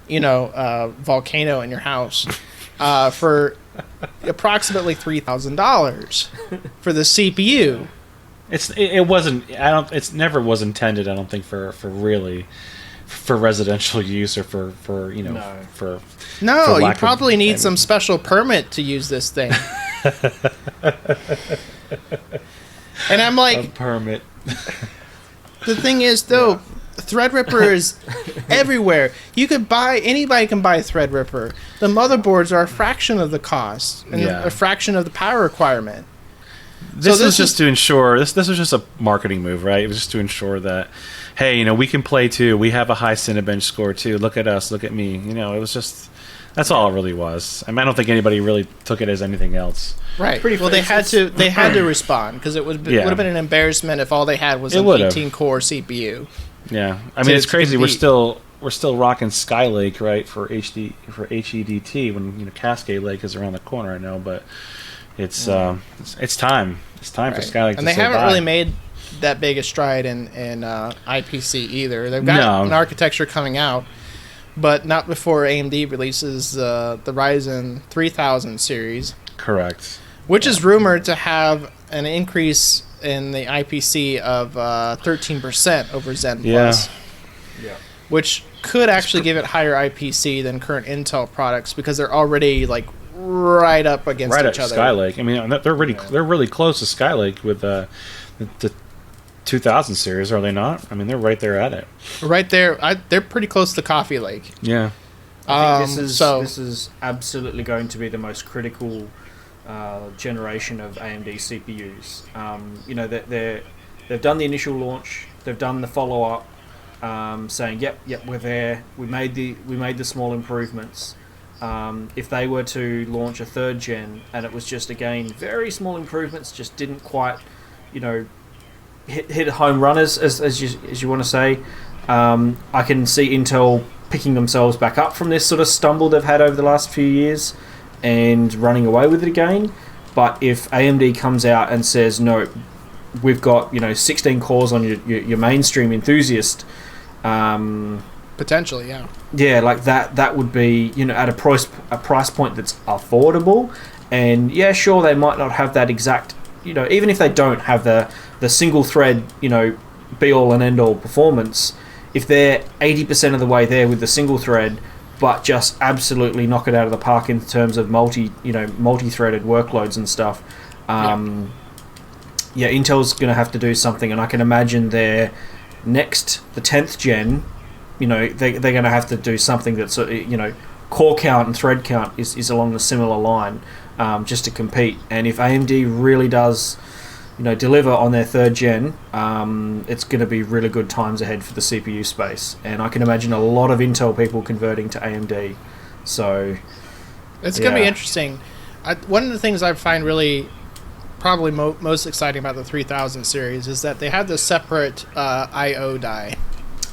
volcano in your house. For approximately $3,000 for the CPU. It wasn't. I don't. It's never was intended. I don't think for residential use or for for. No, for you probably need some special permit to use this thing. And I'm like, a permit. The thing is, though, Threadripper is everywhere. Anybody can buy Threadripper. The motherboards are a fraction of the cost and a fraction of the power requirement. This was just to ensure. This was just a marketing move, right? It was just to ensure that, hey, we can play too. We have a high Cinebench score too. Look at us. Look at me. It was just. That's all it really was. I mean, I don't think anybody really took it as anything else. Right. Well, they had to respond because it would have been an embarrassment if all they had was an 18-core CPU. Yeah, I mean, it's crazy. We're still rocking Skylake, right, for HEDT when Cascade Lake is around the corner. I know, but it's time. It's time for Skylake. And they haven't really made that big a stride in IPC either. They've got an architecture coming out. But not before AMD releases the Ryzen 3000 series. Correct. Which is rumored to have an increase in the IPC of 13% over Zen Plus. Yeah. Which could actually give it higher IPC than current Intel products because they're already right up against each other. Skylake. I mean, they're really close to Skylake with the 2000 series, are they not? I mean, they're right there at it. Right there. They're pretty close to Coffee Lake. Yeah. I think this is absolutely going to be the most critical generation of AMD CPUs. They've done the initial launch. They've done the follow-up, saying, "Yep, we're there. We made the small improvements." If they were to launch a third gen and it was just again very small improvements, just didn't quite, hit home runners, as you want to say. I can see Intel picking themselves back up from this sort of stumble they've had over the last few years and running away with it again. But if AMD comes out and says, no, we've got 16 cores on your mainstream enthusiast, potentially, yeah, that would be at a price point that's affordable. And yeah, sure, they might not have that exact, even if they don't have the single thread, be all and end all performance, if they're 80% of the way there with the single thread, but just absolutely knock it out of the park in terms of multi-threaded workloads and stuff, Intel's going to have to do something. And I can imagine the 10th gen, they're going to have to do something that's, core count and thread count is along the similar line, just to compete. And if AMD really does deliver on their third gen, it's going to be really good times ahead for the CPU space. And I can imagine a lot of Intel people converting to AMD. So it's going to be interesting. One of the things I find really probably most exciting about the 3000 series is that they have the separate I/O die.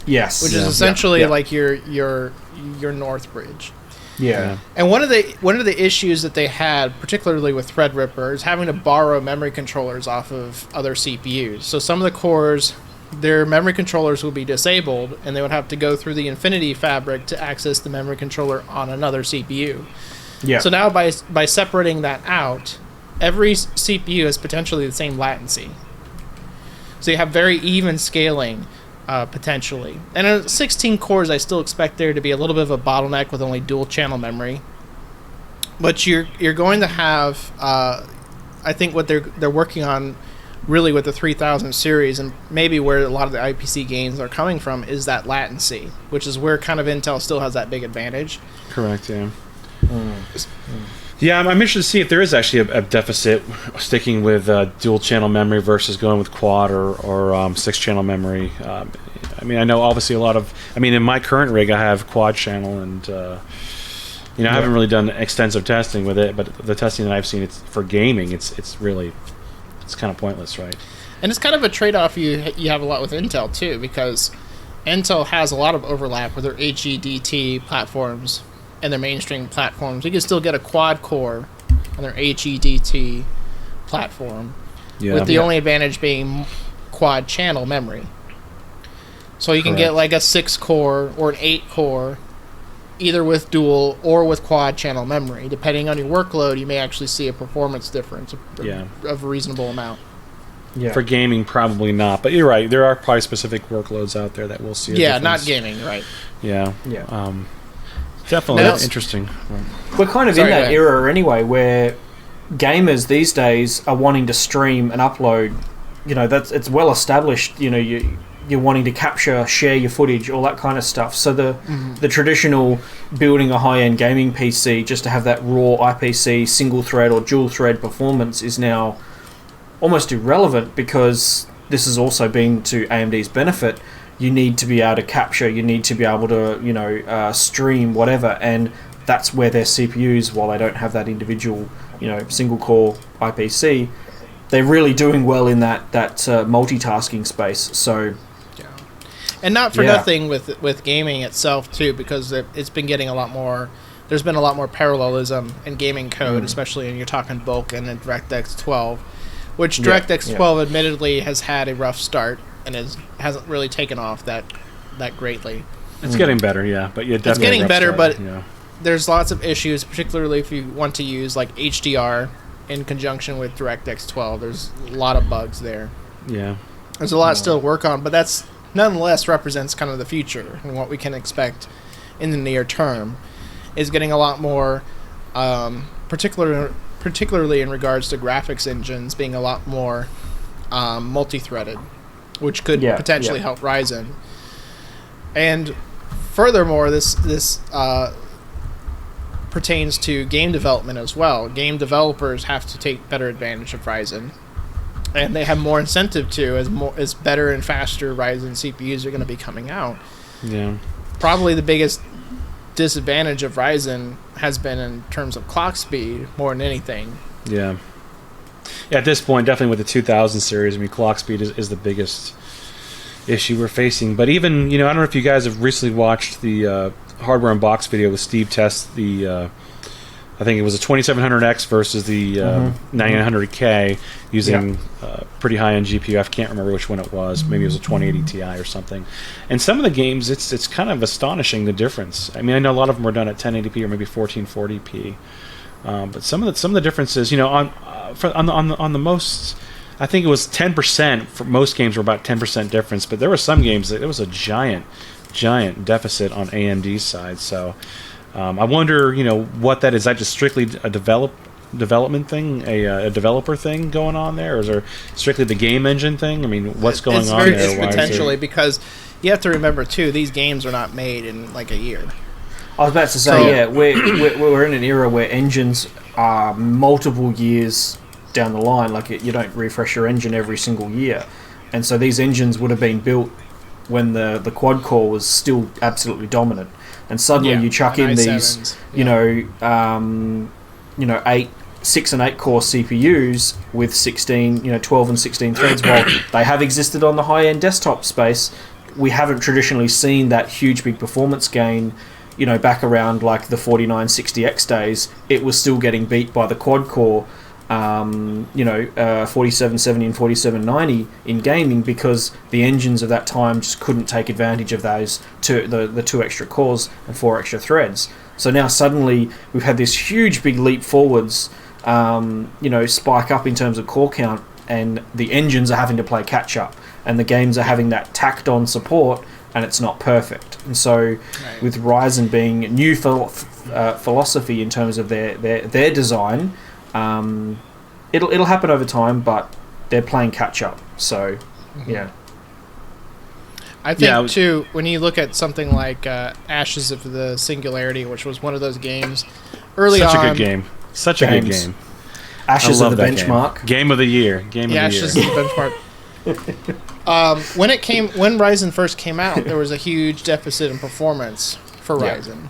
Yes, which is essentially like your North Bridge. Yeah. And one of the issues that they had, particularly with Threadripper, is having to borrow memory controllers off of other CPUs. So some of the cores, their memory controllers will be disabled, and they would have to go through the Infinity fabric to access the memory controller on another CPU. Yeah. So now by separating that out, every CPU has potentially the same latency. So you have very even scaling. Potentially. And at 16 cores, I still expect there to be a little bit of a bottleneck with only dual channel memory. But you're going to have, I think what they're working on really with the 3000 series, and maybe where a lot of the IPC gains are coming from, is that latency, which is where kind of Intel still has that big advantage. Correct, yeah. Yeah, I'm interested to see if there is actually a deficit sticking with dual channel memory versus going with quad or 6-channel memory. I mean, I know obviously in my current rig I have quad channel, and I haven't really done extensive testing with it, but the testing that I've seen, it's for gaming, it's kind of pointless, right? And it's kind of a trade-off you have a lot with Intel too, because Intel has a lot of overlap with their HEDT platforms and their mainstream platforms. You can still get a quad core on their HEDT platform, with the only advantage being quad channel memory. So you can get like a 6-core or an 8-core either with dual or with quad channel memory. Depending on your workload, you may actually see a performance difference of a reasonable amount. Yeah. For gaming, probably not. But you're right. There are probably specific workloads out there that we'll see a difference. Not gaming, right. Yeah. Definitely interesting. We're kind of in that era anyway where gamers these days are wanting to stream and upload. It's well established. You're wanting to capture, share your footage, all that kind of stuff. So the traditional building a high-end gaming PC just to have that raw IPC single thread or dual thread performance is now almost irrelevant, because this has also been to AMD's benefit. You need to be able to capture, you need to be able to stream whatever, and that's where their CPUs, while they don't have that individual single core IPC, they're really doing well in that multitasking space. So and not for nothing with gaming itself too, because it's been getting a lot more. There's been a lot more parallelism in gaming code, especially when you're talking bulk and in DirectX 12, which DirectX 12 admittedly has had a rough start and hasn't really taken off that greatly. It's getting better, but it's getting better, but there's lots of issues, particularly if you want to use like HDR in conjunction with DirectX 12. There's a lot of bugs there. Yeah, there's a lot still to work on, but that's nonetheless represents kind of the future, and what we can expect in the near term is getting a lot more, particularly in regards to graphics engines being a lot more multi-threaded, which could potentially help Ryzen. And furthermore, this pertains to game development as well. Game developers have to take better advantage of Ryzen, and they have more incentive to as better and faster Ryzen CPUs are going to be coming out. Yeah, probably the biggest disadvantage of Ryzen has been in terms of clock speed more than anything. Yeah, at this point, definitely with the 2000 series, I mean, clock speed is the biggest issue we're facing. But even, I don't know if you guys have recently watched the hardware unbox video with Steve test the I think it was a 2700X versus the 9900K using pretty high-end GPU. I can't remember which one it was. Maybe it was a 2080 Ti or something. And some of the games, it's kind of astonishing, the difference. I mean, I know a lot of them were done at 1080p or maybe 1440p. But some of the differences, on the most, I think it was 10%. For most games were about 10% difference. But there were some games that it was a giant deficit on AMD's side. So I wonder, what that is. Is that just strictly a development thing, a developer thing going on there, or is there strictly the game engine thing? I mean, what's going on there? It's potentially, because you have to remember too, these games are not made in like a year. I was about to say, we're in an era where engines are multiple years down the line. Like you don't refresh your engine every single year, and so these engines would have been built when the quad core was still absolutely dominant. And suddenly you chuck in these, 6 and 8 core CPUs with 12 and 16 threads. While they have existed on the high-end desktop space, we haven't traditionally seen that huge big performance gain. Back around like the 4960X days, it was still getting beat by the quad core, 4770 and 4790 in gaming, because the engines of that time just couldn't take advantage of those the 2 extra cores and 4 extra threads. So now suddenly we've had this huge big leap forwards, spike up in terms of core count, and the engines are having to play catch up, and the games are having that tacked on support, and it's not perfect. And so with Ryzen being new philosophy in terms of their design, it'll happen over time, but they're playing catch up. So I think too, when you look at something like Ashes of the Singularity, which was one of those games early on. Such a good game. Such a good game. Ashes of the Benchmark. Game of the year. Ashes of the Benchmark. When Ryzen first came out, there was a huge deficit in performance for Ryzen.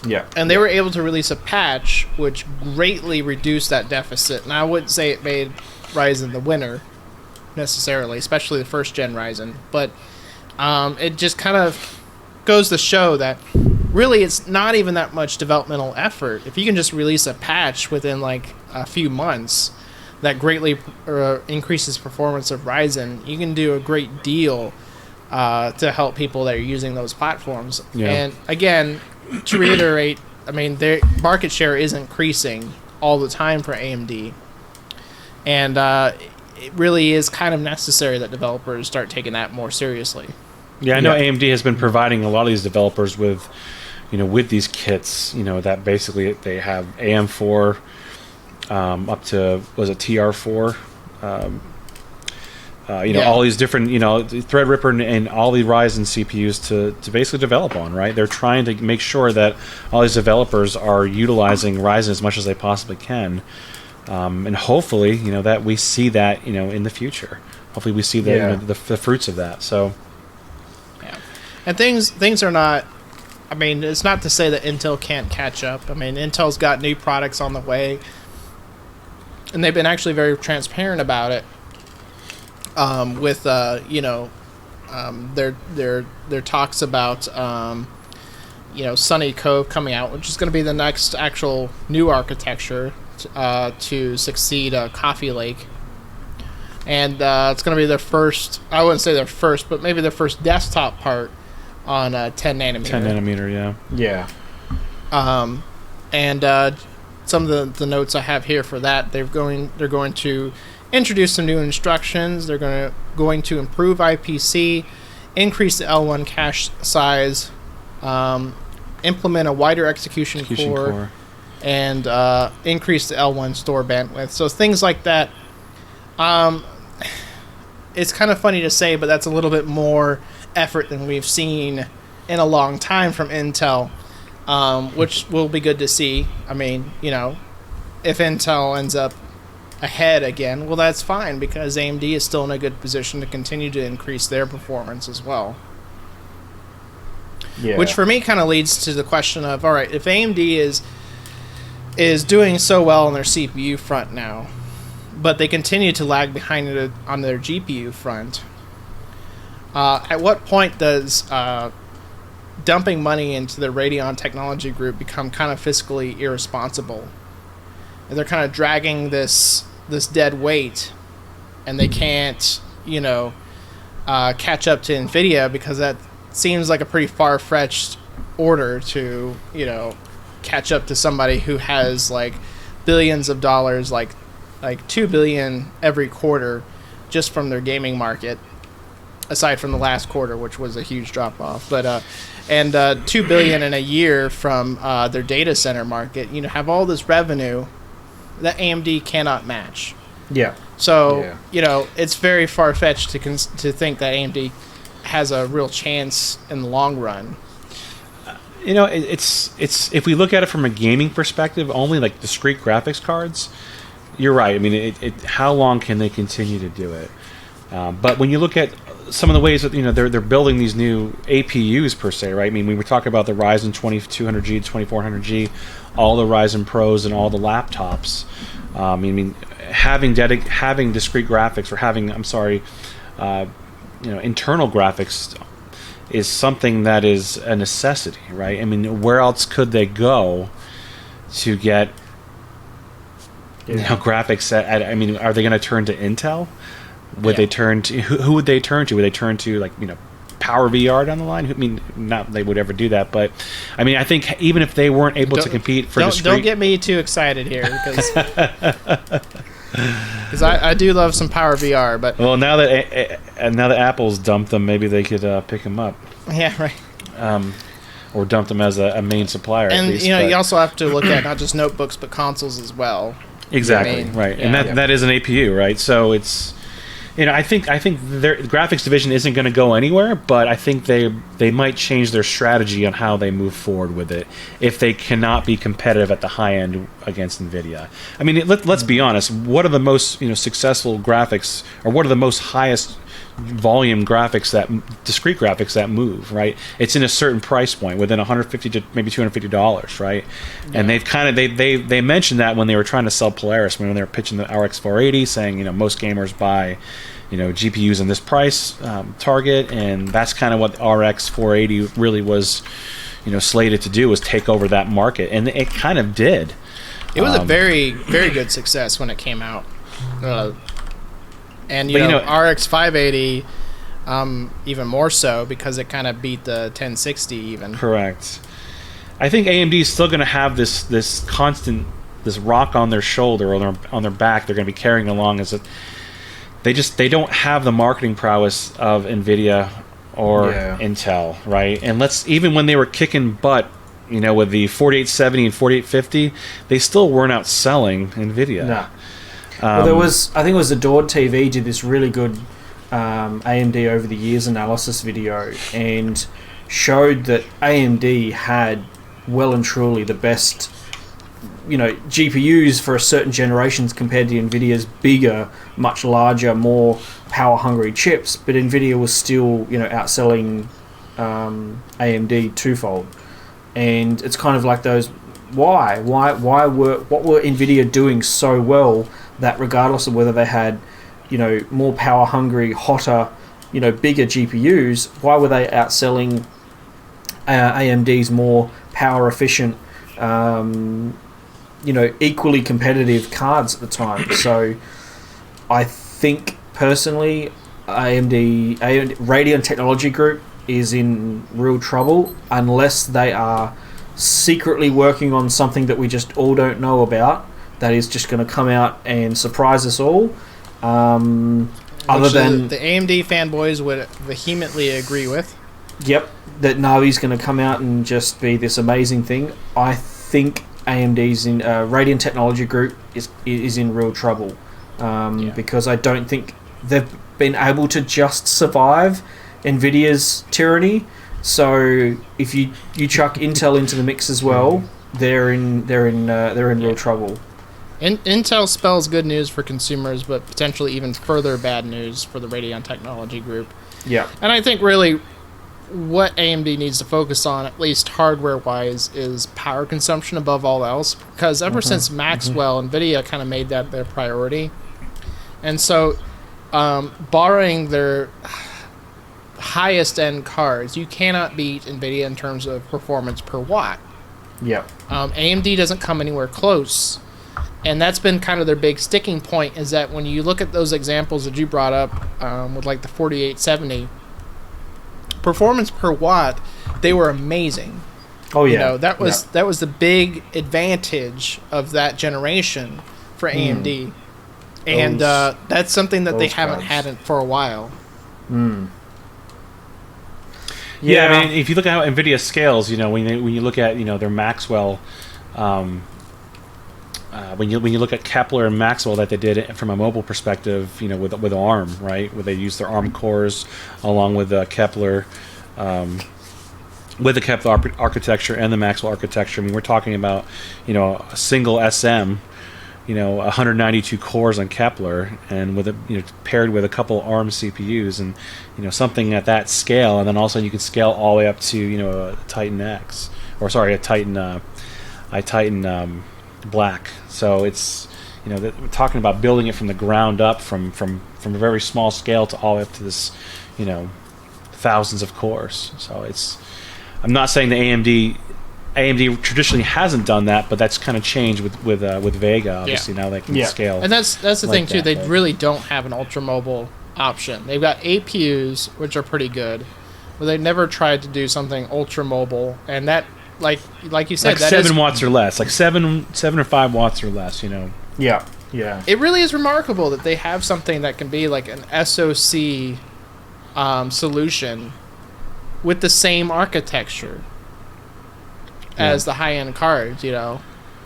Yeah. And they were able to release a patch which greatly reduced that deficit. And I wouldn't say it made Ryzen the winner necessarily, especially the first gen Ryzen, but it just kind of goes to show that really it's not even that much developmental effort. If you can just release a patch within like a few months that greatly increases performance of Ryzen, you can do a great deal to help people that are using those platforms. Yeah. And again, to reiterate, I mean, their market share is increasing all the time for AMD, and it really is kind of necessary that developers start taking that more seriously. Yeah, I know AMD has been providing a lot of these developers with, with these kits, that basically they have AM4 up to, was it TR4? All these different, Threadripper and all the Ryzen CPUs to basically develop on, right? They're trying to make sure that all these developers are utilizing Ryzen as much as they possibly can. And hopefully, that we see that, in the future. Hopefully we see the fruits of that. So, yeah. And things are not, I mean, it's not to say that Intel can't catch up. I mean, Intel's got new products on the way, and they've been actually very transparent about it. With their talks about Sunny Cove coming out, which is going to be the next actual new architecture to succeed Coffee Lake, and it's going to be their first. I wouldn't say their first, but maybe their first desktop part on 10 nanometer. 10 nanometer, yeah. And some of the notes I have here for that, they're going to introduce some new instructions. They're going to improve IPC, increase the L1 cache size, implement a wider execution core, and increase the L1 store bandwidth. So things like that. It's kind of funny to say, but that's a little bit more effort than we've seen in a long time from Intel, which will be good to see. I mean, if Intel ends up ahead again, well, that's fine, because AMD is still in a good position to continue to increase their performance as well. Yeah. Which for me kind of leads to the question of, all right, if AMD is doing so well on their CPU front now, but they continue to lag behind it on their GPU front, at what point does dumping money into the Radeon Technology Group become kind of fiscally irresponsible? And they're kind of dragging this dead weight, and they can't, catch up to NVIDIA, because that seems like a pretty far-fetched order to, catch up to somebody who has like billions of dollars, like $2 billion every quarter, just from their gaming market, aside from the last quarter, which was a huge drop-off. But and $2 billion in a year from their data center market. Have all this revenue that AMD cannot match. Yeah. So, it's very far-fetched to think that AMD has a real chance in the long run. It's if we look at it from a gaming perspective, only like discrete graphics cards, you're right. I mean, how long can they continue to do it? But when you look at some of the ways that they're building these new APUs per se, right? I mean, we were talking about the Ryzen 2200G, 2400G, all the Ryzen Pros, and all the laptops. I mean, having discrete graphics, or having internal graphics is something that is a necessity, right? I mean, where else could they go to get graphics I mean, are they going to turn to Intel? Would they turn to who would they turn to? Would they turn to Power VR down the line? I mean, not they would ever do that, but I mean, I think even if they weren't able to compete for discrete... Don't get me too excited here, because I do love some Power VR, but now that Apple's dumped them, maybe they could pick them up. Yeah, right. Or dump them as a main supplier. And at least, you also have to look at not just notebooks but consoles as well. Exactly, right, and that is an APU, right? So it's. I think their graphics division isn't going to go anywhere, but I think they might change their strategy on how they move forward with it if they cannot be competitive at the high end against NVIDIA. I mean, let's be honest. What are the most successful graphics, or what are the most highest volume graphics, discrete graphics that move, right? It's in a certain price point, within $150 to maybe $250, right? Yeah. And they mentioned that when they were trying to sell Polaris, when they were pitching the RX 480, saying most gamers buy GPUs in this price target, and that's kind of what RX 480 really was slated to do, was take over that market, and it kind of did. It was a very, very good success when it came out. And RX 580 even more so, because it kind of beat the 1060 even. Correct. I think AMD is still going to have this constant, this rock on their shoulder or on their back. They're going to be carrying along as they don't have the marketing prowess of Nvidia or Intel, right? And even when they were kicking butt, with the 4870 and 4850, they still weren't outselling Nvidia. No. Well, I think it was Adored TV did this really good AMD over the years analysis video and showed that AMD had well and truly the best GPUs for a certain generations compared to Nvidia's bigger, much larger, more power hungry chips, but Nvidia was still outselling AMD twofold. And it's kind of like those what were Nvidia doing so well that regardless of whether they had more power hungry, hotter, bigger GPUs, why were they outselling AMD's more power efficient, equally competitive cards at the time? So I think personally AMD Radeon Technology Group is in real trouble unless they are secretly working on something that we just all don't know about that is just going to come out and surprise us all. Other than the AMD fanboys would vehemently agree with. Yep, that Navi's going to come out and just be this amazing thing. I think AMD's in Radeon Technology Group is in real trouble because I don't think they've been able to just survive Nvidia's tyranny. So if you chuck Intel into the mix as well, they're in real trouble. Intel spells good news for consumers, but potentially even further bad news for the Radeon Technology Group. Yeah, and I think really what AMD needs to focus on, at least hardware-wise, is power consumption above all else. Because ever since Maxwell, NVIDIA kind of made that their priority, and so borrowing their highest end cards, you cannot beat NVIDIA in terms of performance per watt. Yeah. AMD doesn't come anywhere close, and that's been kind of their big sticking point, is that when you look at those examples that you brought up with like the 4870, performance per watt, they were amazing. Oh yeah. That was the big advantage of that generation for AMD. And that's something that they haven't had for a while. Yeah, I mean, if you look at how NVIDIA scales, when you look at their Maxwell, when you look at Kepler and Maxwell that they did from a mobile perspective, with ARM, right, where they used their ARM cores along with Kepler, with the Kepler architecture and the Maxwell architecture. I mean, we're talking about a single SM. 192 cores on Kepler, and with paired with a couple ARM CPUs, and something at that scale, and then also you can scale all the way up to a Titan X, or sorry, a Titan Black. So it's we're talking about building it from the ground up, from a very small scale to all the way up to this thousands of cores. So I'm not saying the AMD traditionally hasn't done that, but that's kind of changed with Vega. Obviously, now they can scale. And that's the thing too. They really don't have an ultra mobile option. They've got APUs, which are pretty good, but they never tried to do something ultra mobile. And that, like you said, like that 7 watts or less, like 7 or 5 watts or less. Yeah. It really is remarkable that they have something that can be like an SoC solution with the same architecture as the high-end cards, that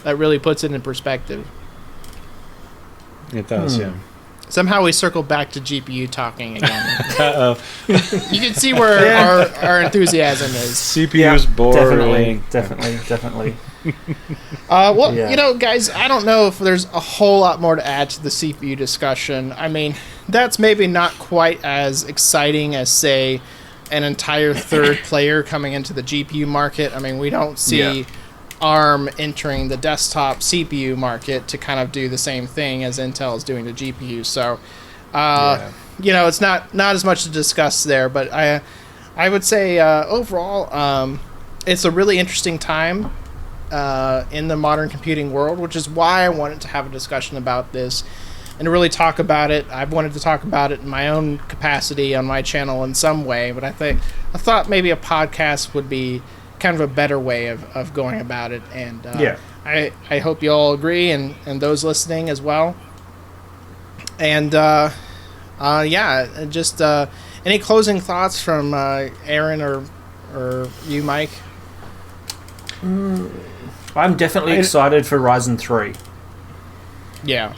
really puts it in perspective. It does, yeah. Somehow we circle back to GPU talking again. Uh-oh. You can see where our enthusiasm is. CPU is boring. Definitely. Guys, I don't know if there's a whole lot more to add to the CPU discussion. I mean, that's maybe not quite as exciting as, say, an entire third player coming into the GPU market. I mean, we don't see ARM entering the desktop CPU market to kind of do the same thing as Intel is doing to GPU. So, it's not as much to discuss there. But I would say overall, it's a really interesting time in the modern computing world, which is why I wanted to have a discussion about this and to really talk about it. I've wanted to talk about it in my own capacity on my channel in some way, but I thought maybe a podcast would be kind of a better way of going about it. And yeah. I hope you all agree, and those listening as well. And yeah, just any closing thoughts from Aaron or you, Mike? I'm definitely excited for Ryzen 3. Yeah,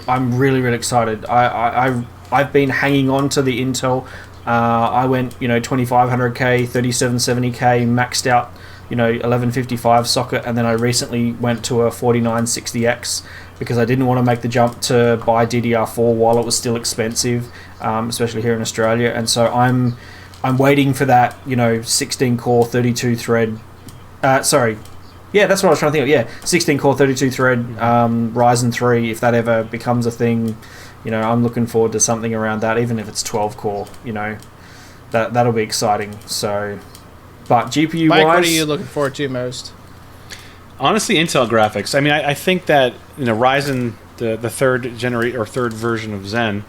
I'm really, really excited. I've been hanging on to the Intel. I went 2500K, 3770K, maxed out 1155 socket, and then I recently went to a 4960X because I didn't want to make the jump to buy DDR4 while it was still expensive, especially here in Australia. And so I'm waiting for that 16 core 32 thread. Sorry, yeah, that's what I was trying to think of. Yeah, 16 core 32 thread Ryzen 3. If that ever becomes a thing, I'm looking forward to something around that. Even if it's 12 core, that'll be exciting. So. But GPU Mike, wise, what are you looking forward to most? Honestly, Intel graphics. I mean, I think that Ryzen, the third generation or third version of Zen,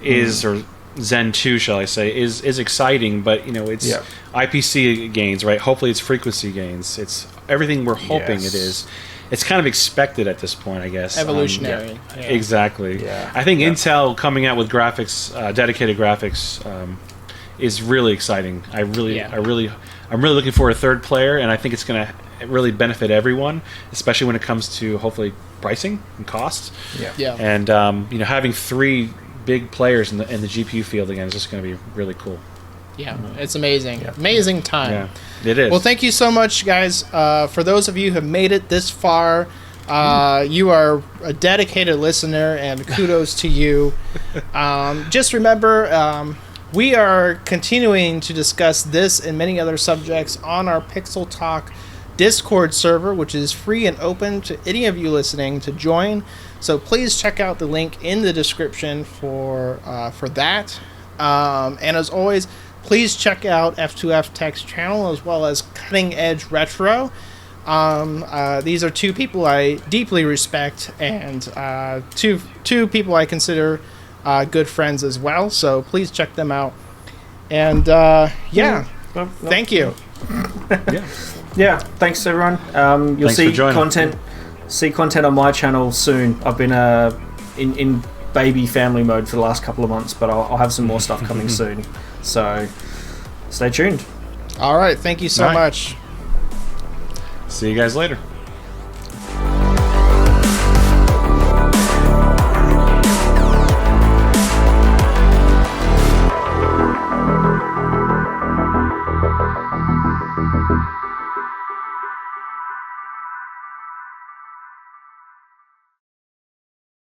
or Zen 2, shall I say, is exciting. But it's IPC gains, right? Hopefully, it's frequency gains. It's everything we're hoping it is. It's kind of expected at this point, I guess. Evolutionary. Yeah. Exactly. Yeah. I think Intel coming out with graphics, dedicated graphics, is really exciting. I'm really looking for a third player, and I think it's going to really benefit everyone, especially when it comes to hopefully pricing and costs. Yeah. And having three big players in the GPU field again is just going to be really cool. Yeah, it's amazing. Yeah. Amazing time. Yeah, it is. Well, thank you so much, guys. For those of you who have made it this far, you are a dedicated listener, and kudos to you. Just remember, we are continuing to discuss this and many other subjects on our Pixel Talk Discord server, which is free and open to any of you listening to join. So please check out the link in the description for that. And as always, please check out F2F Tech's channel as well as Cutting Edge Retro. These are two people I deeply respect, and two people I consider good friends as well. So please check them out. And thank you. Yeah, thanks everyone. You'll see content on my channel soon. I've been in baby family mode for the last couple of months, but I'll have some more stuff coming soon. So stay tuned. All right, thank you so much. See you guys later.